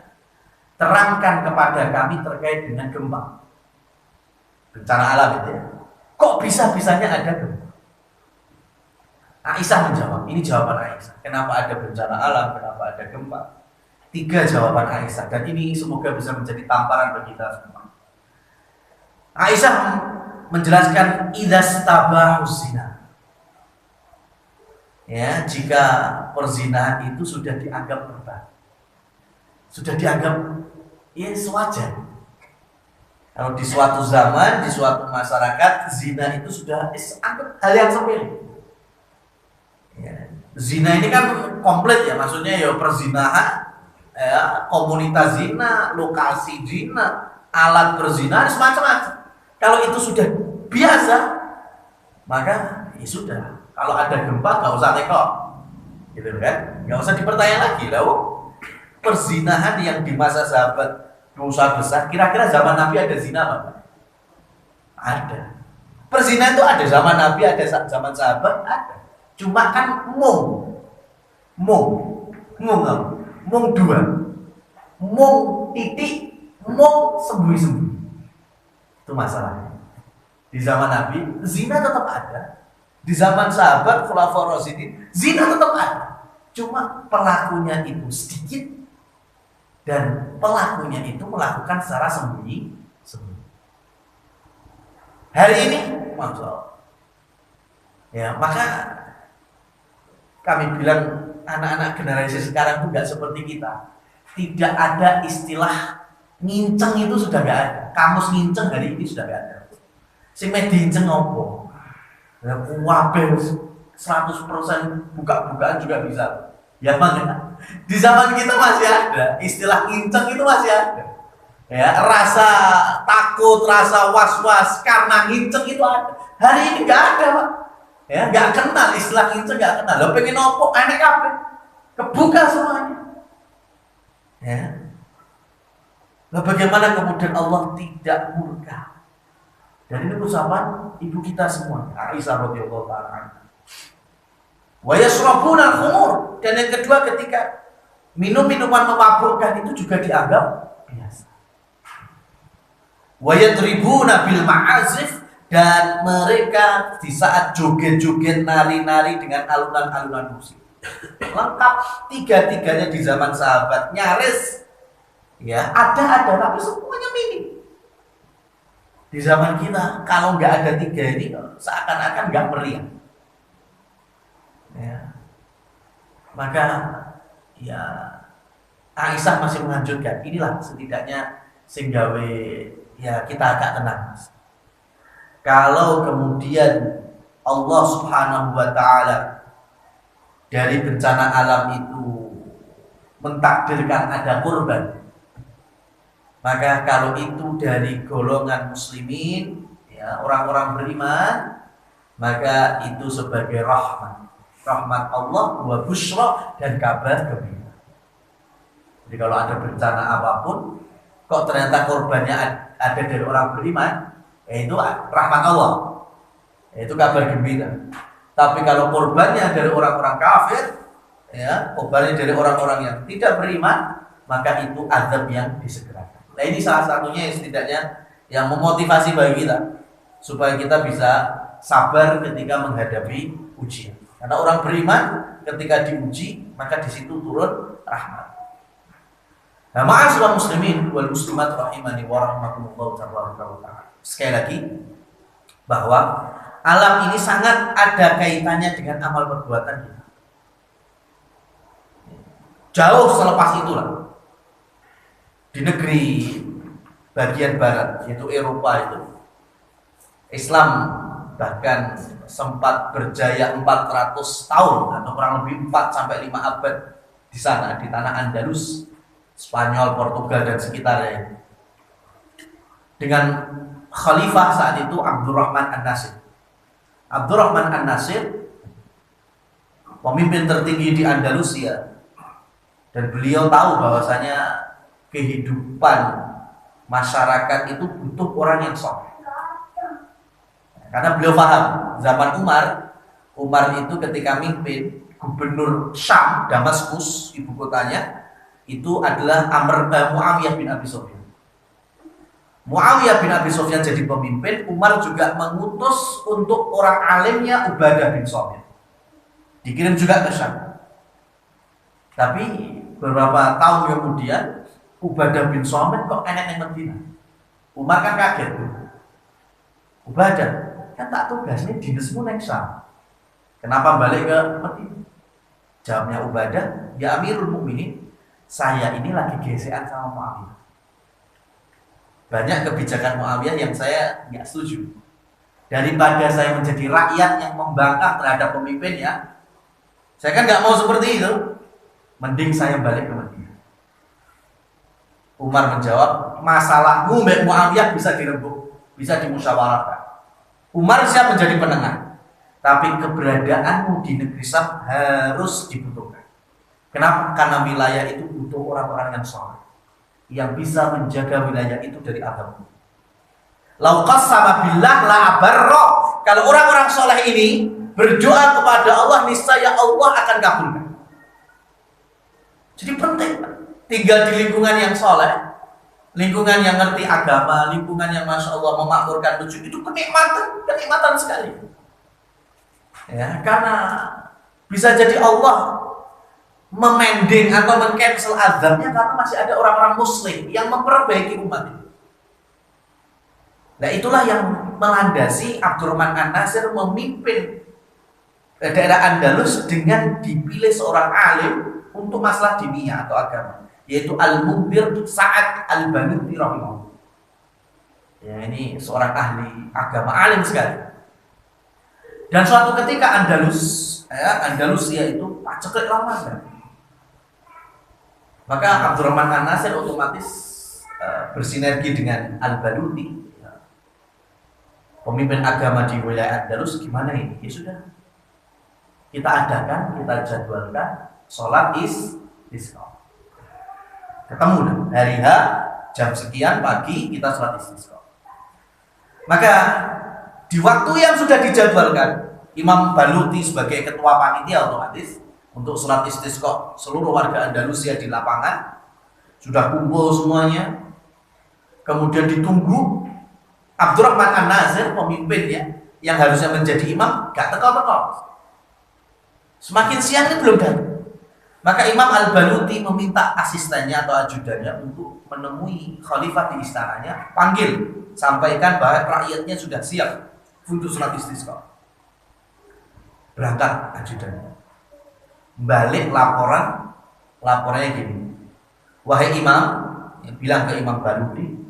Speaker 2: terangkan kepada kami terkait dengan gempa, bencana alam itu ya. Kok bisa-bisanya ada gempa? Aisyah menjawab, ini jawaban Aisyah. Kenapa ada bencana alam, kenapa ada gempa? 3 jawaban Aisyah, dan ini semoga bisa menjadi tamparan bagi kita semua. Aisyah menjelaskan idza stabahu zina. Ya, jika perzinahan itu sudah dianggap berbahaya, sudah dianggap ya sewajar. Kalau di suatu zaman, di suatu masyarakat, zina itu sudah dianggap hal yang sepele. Ya. Zina ini kan komplit ya, maksudnya ya perzinahan, ya, komunitas zina, lokasi zina, alat perzinahan, semacam-macam. Kalau itu sudah biasa, maka ya sudah. Kalau ada gempa nggak usah tekok, gitu kan? Nggak usah dipertanya lagi. Lalu perzinahan yang di masa sahabat dosa besar, kira-kira zaman Nabi ada zina apa? Ada. Perzinahan itu ada zaman Nabi, ada zaman sahabat, ada. Cuma kan mung dua, mung titik, mung sembunyi-sembunyi. Itu masalahnya. Di zaman Nabi, zina tetap ada. Di zaman sahabat Khulafaur Rasyidin, zina tetap ada. Cuma pelakunya itu sedikit dan pelakunya itu melakukan secara sembunyi. Hari ini, masya Allah. Ya, maka kami bilang anak-anak generasi sekarang itu nggak seperti kita. Tidak ada istilah nginceng itu sudah nggak ada. Kamus nginceng hari ini sudah nggak ada. Sing diinceng opo? Ya kuwabe 100% buka-bukaan juga bisa. Ya makanya di zaman kita masih ada istilah nginceng itu masih ada. Ya, rasa takut, rasa was-was karena nginceng itu ada. Hari ini nggak ada, Pak. Ya, nggak kenal istilah nginceng, nggak kenal. Lo pengen opo, enek apa? Kebuka semuanya. Ya. Lalu bagaimana kemudian Allah tidak murka? Dan ini ucapan ibu kita semua, Aisyah radhiyallahu ta'ala anha. Wa yashrabuna al-khumur. Dan yang kedua, ketika minum minuman memabukkan itu juga dianggap biasa. Wa yadribuna bil ma'azif. Dan mereka di saat joget-joget, nari-nari dengan alunan-alunan musik. Lengkap tiga-tiganya di zaman sahabat, nyaris ya ada tapi semuanya minim. Di zaman kita kalau nggak ada tiga ini seakan-akan nggak meriah. Ya. Maka ya Aisyah masih menganjurkan, inilah setidaknya singgawe ya kita agak tenang. Kalau kemudian Allah Subhanahu wa ta'ala dari bencana alam itu mentakdirkan ada kurban, maka kalau itu dari golongan muslimin, ya, orang-orang beriman, maka itu sebagai rahmat Allah wa busyra, dan kabar gembira. Jadi kalau ada bencana apapun, kok ternyata korbannya ada dari orang beriman, itu rahmat Allah, itu kabar gembira. Tapi kalau korbannya dari orang-orang kafir, ya, korbannya dari orang-orang yang tidak beriman, maka itu azab yang disegerakan. Nah, ini salah satunya yang setidaknya yang memotivasi bagi kita supaya kita bisa sabar ketika menghadapi ujian. Karena orang beriman ketika diuji, maka di situ turun rahmat. Nah, ma'asyiral muslimin wal muslimat rahimani wa rahmatullah ta'ala. Sekali lagi bahwa alam ini sangat ada kaitannya dengan amal perbuatan kita. Jauh selepas itulah di negeri bagian barat, yaitu Eropa, itu Islam bahkan sempat berjaya 400 tahun atau kurang lebih 4 sampai 5 abad di sana, di tanah Andalus, Spanyol, Portugal dan sekitarnya, dengan khalifah saat itu Abdurrahman An-Nasir. Abdurrahman An-Nasir pemimpin tertinggi di Andalusia, dan beliau tahu bahwasanya kehidupan masyarakat itu butuh orang yang soleh. Karena beliau paham zaman Umar itu ketika mimpin gubernur Syam, Damaskus, ibu kotanya, itu adalah Muawiyah bin Abi Sufyan. Muawiyah bin Abi Sufyan jadi pemimpin, Umar juga mengutus untuk orang alimnya Ubadah bin Samit. Dikirim juga ke Syam. Tapi beberapa tahun kemudian Ubadah bin Samit kok enak yang Madinah. Umar kan kaget. Ubadah, kan tak tugasnya dinasmu neng Syam. Kenapa balik ke Madinah? Jawabnya Ubadah, ya Amirul Mukminin, saya ini lagi gesekan sama Muawiyah. Banyak kebijakan Muawiyah yang saya nggak setuju. Daripada saya menjadi rakyat yang membangkang terhadap pemimpinnya, saya kan nggak mau seperti itu. Mending saya balik ke Madinah. Umar menjawab, masalahmu Mbak Muawiyah bisa dirembuk, bisa dimusyawarahkan. Umar siap menjadi penengah, tapi keberadaanmu di negeri Syam harus dibutuhkan. Kenapa? Karena wilayah itu butuh orang-orang yang soleh, yang bisa menjaga wilayah itu dari azab. Lau qassama billah la abarra. Kalau orang-orang soleh ini berdoa kepada Allah, niscaya Allah akan kabulkan. Jadi penting tinggal di lingkungan yang soleh, lingkungan yang ngerti agama, lingkungan yang masya Allah memakmurkan lucu, itu kenikmatan sekali. Ya, karena bisa jadi Allah memending atau men-cancel azabnya karena masih ada orang-orang muslim yang memperbaiki umat itu. Nah itulah yang melandasi Abdurrahman An-Nasir memimpin daerah Andalus dengan dipilih seorang alim untuk masalah diniyah atau agama, yaitu Al-Munzir Sa'ad Al-Banuti rahimahullah. Ya, ini seorang ahli agama, alim sekali. Dan suatu ketika Andalusia itu paceklik lama sekali. Maka Abdurrahman An-Nasir otomatis bersinergi dengan Al-Banuti, pemimpin agama di wilayah Andalus. Gimana ini? Ya sudah, kita adakan, kita jadwalkan sholat istisqa. Ketemu hari H jam sekian pagi kita sholat istisqa. Maka di waktu yang sudah dijadwalkan, Imam Baluti sebagai ketua panitia otomatis untuk sholat istisqa, seluruh warga Andalusia di lapangan sudah kumpul semuanya. Kemudian ditunggu Abdurrahman An-Nasir pemimpinnya yang harusnya menjadi imam gak teko-teko. Semakin siang ini belum datang. Maka Imam Al-Baluti meminta asistennya atau ajudannya untuk menemui khalifah di istananya, panggil, sampaikan bahwa rakyatnya sudah siap untuk sholat istisqa. Berangkat ajudannya, balik laporannya gini, wahai imam, bilang ke Imam Baluti,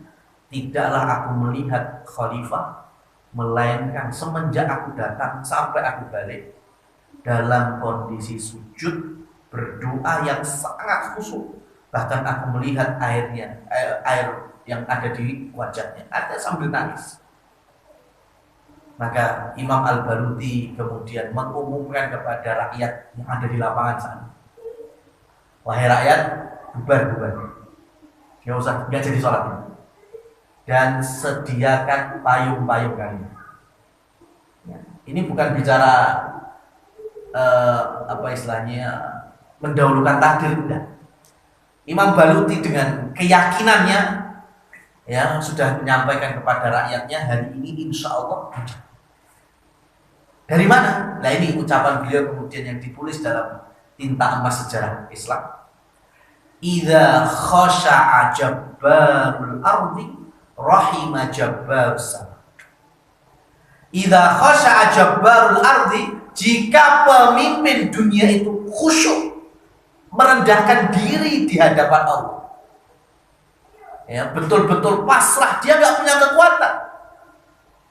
Speaker 2: tidaklah aku melihat khalifah melainkan semenjak aku datang sampai aku balik dalam kondisi sujud berdoa yang sangat khusyuk. Bahkan aku melihat air yang ada di wajahnya, ada sambil nangis. Maka Imam Al-Baluti kemudian mengumumkan kepada rakyat yang ada di lapangan sana, wahai rakyat, bubar, nggak jadi sholat ini, dan sediakan payung-payung kalian. Ya, ini bukan bicara mendahulukan takdir, enggak. Imam Baluti dengan keyakinannya ya sudah menyampaikan kepada rakyatnya, hari ini insya Allah hujan. Dari mana? Nah ini ucapan beliau kemudian yang ditulis dalam tinta emas sejarah Islam. Idza khasha'a jabbarul ardi rahima jabbarus sama. Idza khasha'a jabbarul ardi, jika pemimpin dunia itu khusyuk, merendahkan diri di hadapan Allah, ya betul-betul pasrah, dia nggak punya kekuatan,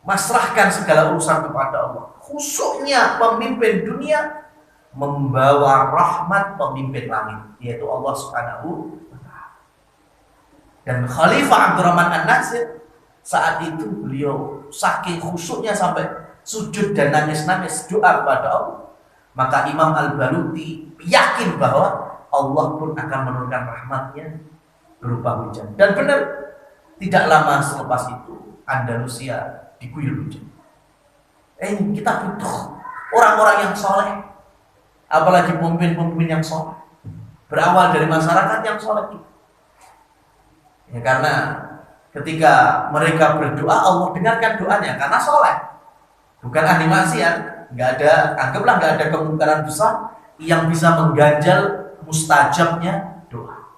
Speaker 2: masrahkan segala urusan kepada Allah. Khusyuknya pemimpin dunia membawa rahmat pemimpin langit, yaitu Allah Subhanahu wa ta'ala. Dan Khalifah Abdurrahman An-Nasir saat itu beliau saking khusyuknya sampai sujud dan nangis-nangis doa kepada Allah. Maka Imam Al-Baluti yakin bahwa Allah pun akan menurunkan rahmatnya berupa hujan. Dan benar, tidak lama selepas itu Andalusia diguyur hujan. Kita butuh orang-orang yang soleh, apalagi pemimpin-pemimpin yang soleh, berawal dari masyarakat yang soleh. Ya, karena ketika mereka berdoa, Allah dengarkan doanya karena soleh, bukan ahli maksiat. Anggaplah nggak ada kemungkaran besar yang bisa mengganjal mustajabnya doa.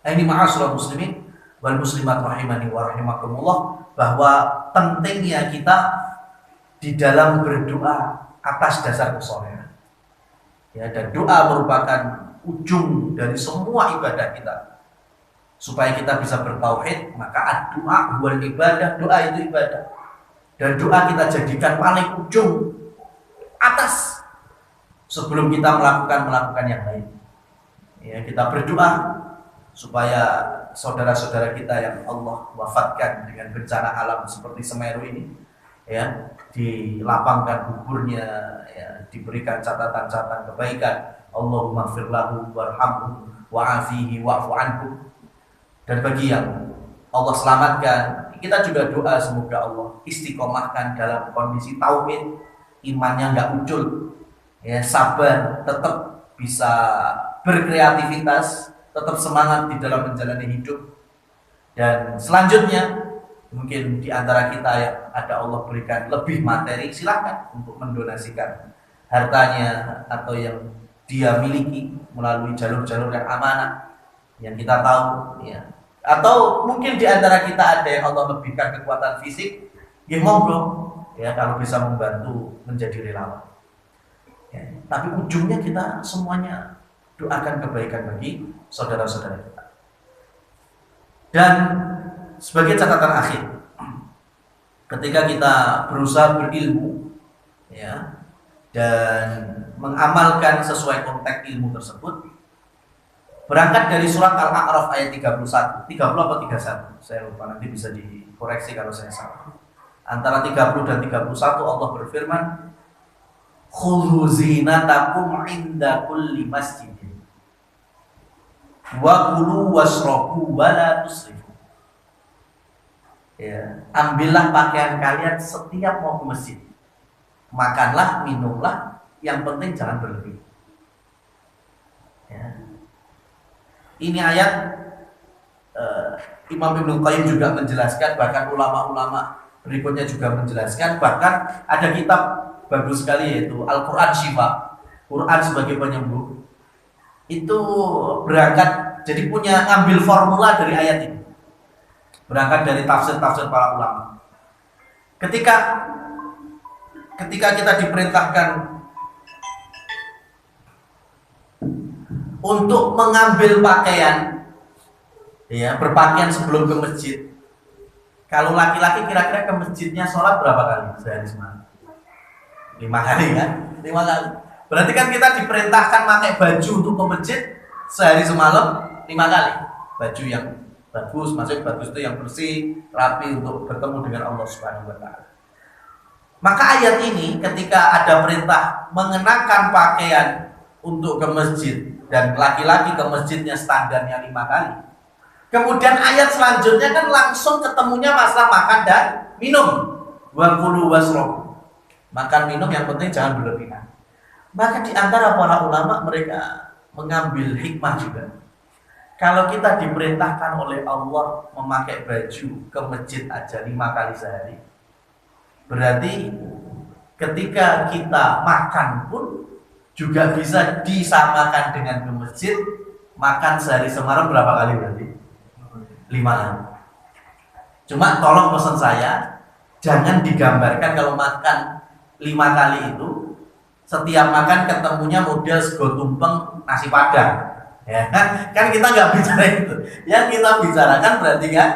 Speaker 2: Ini ma'asyiral muslimin wal muslimat rahimani wa rahimakumullah, bahwa pentingnya kita di dalam berdoa atas dasar kesolehan. Ya, dan doa merupakan ujung dari semua ibadah kita. Supaya kita bisa bertauhid, maka doa bukan ibadah, doa itu ibadah. Dan doa kita jadikan paling ujung atas sebelum kita melakukan yang lain. Ya, kita berdoa supaya saudara-saudara kita yang Allah wafatkan dengan bencana alam seperti Semeru ini, ya, dilapangkan kuburnya, ya, diberikan catatan-catatan kebaikan. Allahumma ighfir lahu warhamhu wa'afihi wa'fu anhu. Dan bagi yang Allah selamatkan, kita juga doa semoga Allah istiqomahkan dalam kondisi tauhid, imannya nggak ucul, ya, sabar, tetap bisa berkreativitas, tetap semangat di dalam menjalani hidup. Dan selanjutnya, mungkin di antara kita yang ada Allah berikan lebih materi, silakan untuk mendonasikan hartanya atau yang dia miliki melalui jalur-jalur yang amanah yang kita tahu, ya. Atau mungkin di antara kita ada yang Allah lebihkan kekuatan fisik, ya monggo, ya kalau bisa membantu menjadi relawan. Ya, tapi ujungnya kita semuanya doakan kebaikan bagi saudara-saudara kita. Dan sebagai catatan akhir, ketika kita berusaha berilmu, ya, dan mengamalkan sesuai konteks ilmu tersebut, berangkat dari surat Al-A'raf ayat 31, 30 atau 31, saya lupa, nanti bisa dikoreksi kalau saya salah. Antara 30 dan 31 Allah berfirman, khudhu zinatakum inda kulli masjidin wa kulu washrabu wa la tusrifu. Ya, ambillah pakaian kalian setiap mau ke masjid. Makanlah, minumlah, yang penting jangan berlebih. Ya. Ini ayat Imam Ibnu Qayyim juga menjelaskan, bahkan ulama-ulama berikutnya juga menjelaskan, bahkan ada kitab bagus sekali yaitu Al-Quran Syifa, Quran sebagai penyembuh. Itu berangkat, jadi punya ngambil formula dari ayat ini, berangkat dari tafsir-tafsir para ulama. Ketika kita diperintahkan untuk mengambil pakaian, ya, berpakaian sebelum ke masjid. Kalau laki-laki kira-kira ke masjidnya sholat berapa kali sehari semalam? 5 kali kan? 5 kali. Berarti kan kita diperintahkan pakai baju untuk ke masjid sehari semalam 5 kali. Baju yang bagus, maksudnya bagus itu yang bersih, rapi untuk bertemu dengan Allah Subhanahu wa taala. Maka ayat ini ketika ada perintah mengenakan pakaian untuk ke masjid dan laki-laki ke masjidnya standarnya 5 kali. Kemudian ayat selanjutnya kan langsung ketemunya masalah makan dan minum. Wa kulu washrabu. Makan minum yang penting jangan berlebihan. Maka di antara para ulama mereka mengambil hikmah juga. Kalau kita diperintahkan oleh Allah memakai baju ke masjid aja 5 kali sehari, berarti ketika kita makan pun juga bisa disamakan dengan ke masjid. Makan sehari semalam berapa kali berarti? 5 kali. Cuma tolong pesan saya, jangan digambarkan kalau makan 5 kali itu setiap makan ketemunya model sego tumpeng nasi padang, ya kan kita nggak bicara itu. Yang kita bicarakan berarti kan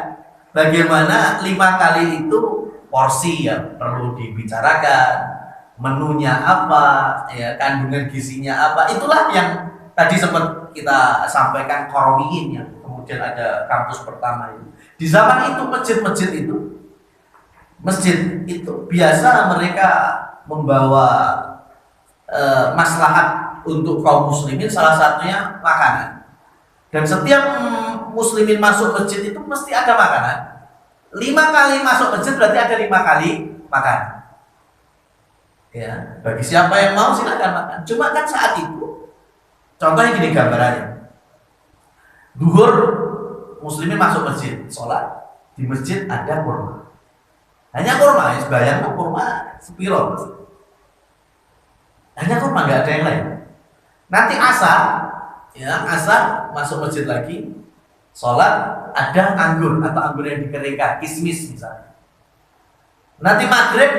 Speaker 2: bagaimana 5 kali itu porsi yang perlu dibicarakan, menunya apa, ya, kandungan gizinya apa. Itulah yang tadi sempat kita sampaikan Korowiin, yang kemudian ada kampus pertama itu. Di zaman itu masjid itu biasa mereka membawa maslahat untuk kaum muslimin, salah satunya makanan. Dan setiap muslimin masuk masjid itu mesti ada makanan. 5 kali masuk masjid berarti ada 5 kali makan. Ya, bagi siapa yang mau silakan makan. Cuma kan saat itu, contohnya gini gambarannya. Duhur muslimin masuk masjid, sholat, di masjid ada kurma. Hanya kurma, ya bayangkan kurma sepiro. Hanya kurma, nggak ada yang lain. Nanti asar, ya asar masuk masjid lagi, sholat, ada anggur atau anggur yang dikeringkan, kismis misalnya. Nanti maghrib,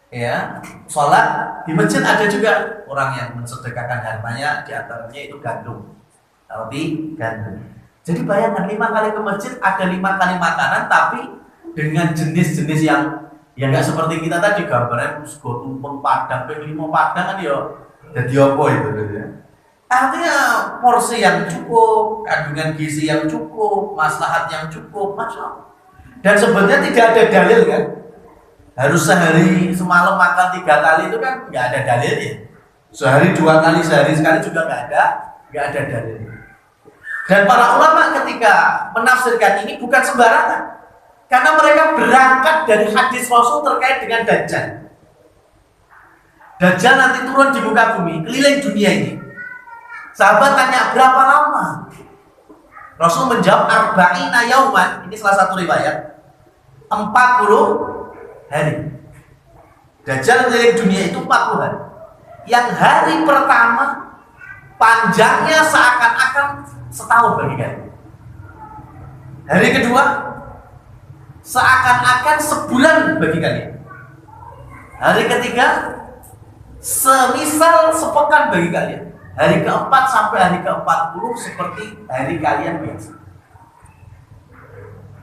Speaker 2: ya sholat di masjid ada juga orang yang mensedekahkan hartanya, di antaranya itu gandum, roti gandum. Jadi bayangkan 5 kali ke masjid ada 5 kali makanan, tapi dengan jenis-jenis yang ya nggak seperti kita tadi gambarnya sego tumpeng padang, limo padang kan ya jadi apa itu ya. Artinya porsi yang cukup, kandungan gizi yang cukup, maslahat yang cukup, masya Allah. Dan sebenarnya tidak ada dalil kan, harus sehari semalam makan 3 kali itu kan nggak ada dalilnya. Sehari 2 kali, sehari sekali juga nggak ada dalilnya. Dan para ulama ketika menafsirkan ini bukan sembarangan, karena mereka berangkat dari hadis Rasul terkait dengan Dajjal. Dajjal nanti turun di muka bumi, keliling dunia ini. Sahabat tanya berapa lama? Rasul menjawab arba'ina yauman, ini salah satu riwayat, 40 hari. Dajjal keliling dunia itu 40 hari. Yang hari pertama panjangnya seakan-akan setahun bagi kalian. Hari kedua seakan-akan sebulan bagi kalian. Hari ketiga semisal sepekan bagi kalian. Hari keempat sampai hari ke-40 seperti hari kalian biasa.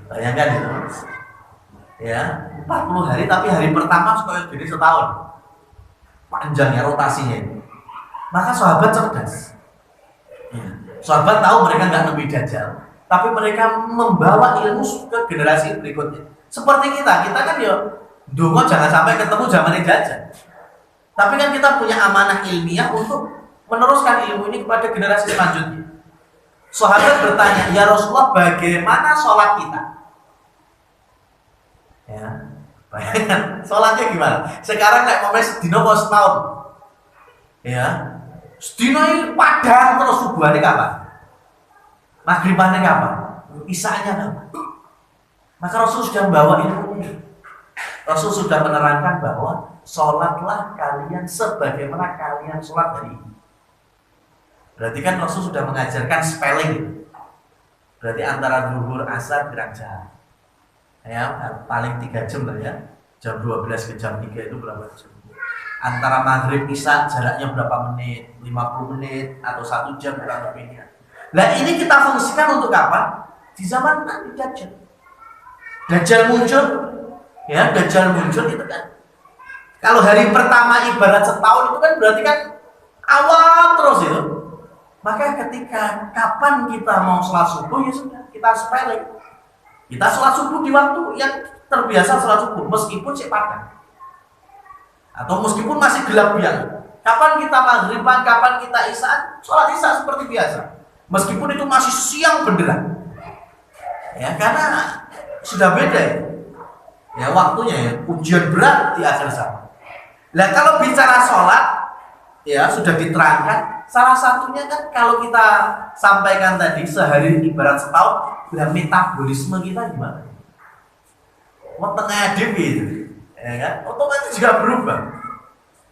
Speaker 2: Bayangkan itu, ya, 40 hari tapi hari pertama supaya jadi setahun. Panjangnya rotasinya itu. Maka sahabat cerdas. Ya. Sahabat tahu mereka nggak nebi Dajjal, tapi mereka membawa ilmu ke generasi berikutnya. Seperti kita kan ya dongo jangan sampai ketemu zaman Dajjal. Tapi kan kita punya amanah ilmiah untuk meneruskan ilmu ini kepada generasi selanjutnya. Sahabat bertanya, ya Rasulullah, bagaimana sholat kita? Ya, bayangkan sholatnya gimana? Sekarang kayak momen sedino mau setahun. Ya, sedino ini padang terus subuhannya kapan? Maghribannya kapan? Isanya kapan? Maka Rasul sudah membawa ilmu ini. Rasul sudah menerangkan bahwa sholatlah kalian sebagaimana kalian sholat hari ini. Berarti kan Rasul sudah mengajarkan spelling. Berarti antara zuhur, asar, gerak jam. Ya, paling 3 jam lah ya. Jam 12 ke jam 3 itu berapa jam? Antara maghrib, isya jaraknya berapa menit? 50 menit atau 1 jam kurang lebihnya. Nah ini kita fungsikan untuk apa? Di zaman nanti Dajjal. Dajjal muncul, ya Dajjal muncul itu kan. Kalau hari pertama ibarat setahun itu kan berarti kan awal terus itu. Maka ketika kapan kita mau sholat subuh ya sudah kita sepele. Kita sholat subuh di waktu yang terbiasa sholat subuh meskipun padang atau meskipun masih gelap biang. Kapan kita maghriban, kapan kita isya, sholat isya seperti biasa. Meskipun itu masih siang benderang. Ya karena sudah beda ya. Ya waktunya ya, ujian berat di akhir zaman. Nah kalau bicara sholat ya sudah diterangkan. Salah satunya kan kalau kita sampaikan tadi sehari ibarat setahun, nah metabolisme kita gimana? Mau tengah gitu, ya kan? Otomatis juga berubah.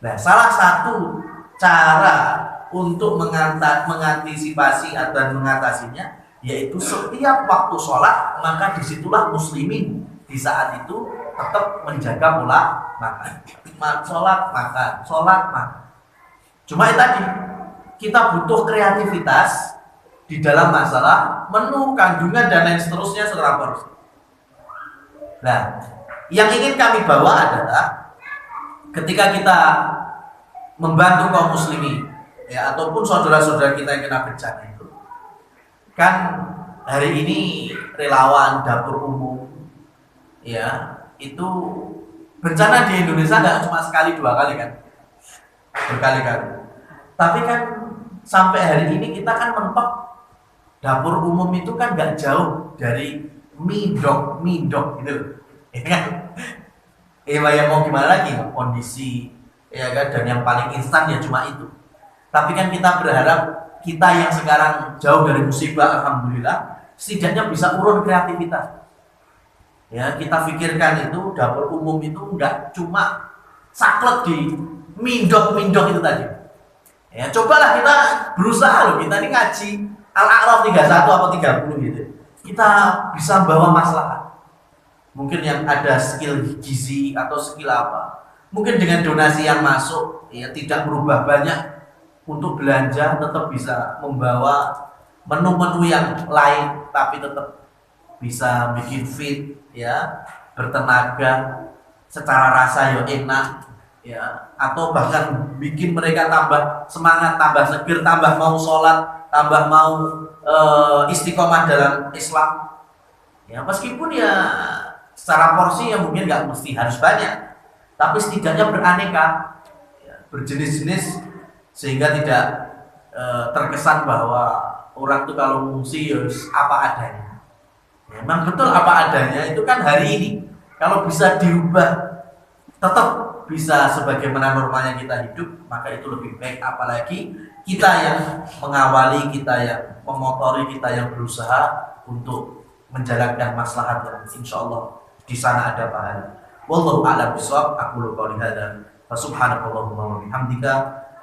Speaker 2: Nah, salah satu cara untuk mengantisipasi dan mengatasinya, yaitu setiap waktu sholat maka disitulah muslimin di saat itu tetap menjaga pola makan, sholat makan. Cuma itu tadi. Kita butuh kreativitas di dalam masalah menu, kandungan dan lain seterusnya secara porsi. Nah, yang ingin kami bawa adalah ketika kita membantu kaum muslimin ya ataupun saudara-saudara kita yang kena bencana itu. Kan hari ini relawan dapur umum ya, itu bencana di Indonesia nggak cuma sekali dua kali kan. Berkali-kali. Tapi kan sampai hari ini kita kan mentok dapur umum itu kan gak jauh dari midok gitu, ya kan? Ya mau gimana lagi kondisi, ya kan? Dan yang paling instan ya cuma itu. Tapi kan kita berharap kita yang sekarang jauh dari musibah, alhamdulillah, setidaknya bisa urun kreativitas. Ya kita pikirkan itu dapur umum itu nggak cuma saklek di mindok itu tadi. Ya cobalah kita berusaha loh, kita ini ngaji Al-A'raf 31 atau 30 gitu. Kita bisa bawa masalah. Mungkin yang ada skill gizi atau skill apa. Mungkin dengan donasi yang masuk ya tidak berubah banyak untuk belanja, tetap bisa membawa menu-menu yang lain tapi tetap bisa bikin fit ya, bertenaga, secara rasa ya enak. Ya, atau bahkan bikin mereka tambah semangat, tambah seger, tambah mau sholat, tambah mau istiqomah dalam Islam. Ya, meskipun ya secara porsi ya mungkin nggak mesti harus banyak, tapi setidaknya beraneka, ya, berjenis-jenis sehingga tidak terkesan bahwa orang itu kalau mengungsi ya apa adanya. Ya, memang betul apa adanya itu kan hari ini. Kalau bisa dirubah tetap bisa sebagaimana normalnya kita hidup, maka itu lebih baik. Apalagi kita yang mengawali, kita yang memotori, kita yang berusaha untuk menjalankan maslahat yang insya Allah di sana ada pahala. Wallahu a'lam bishawab. Aku qouli hadza fa subhanakallahumma wa bihamdika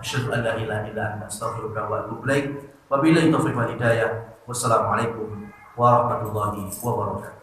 Speaker 2: asyhadu an la ilaha illa anta astaghfiruka wa atubu ilaik. Wabillahi taufiq wal hidayah. Wassalamualaikum warahmatullahi wabarakatuh.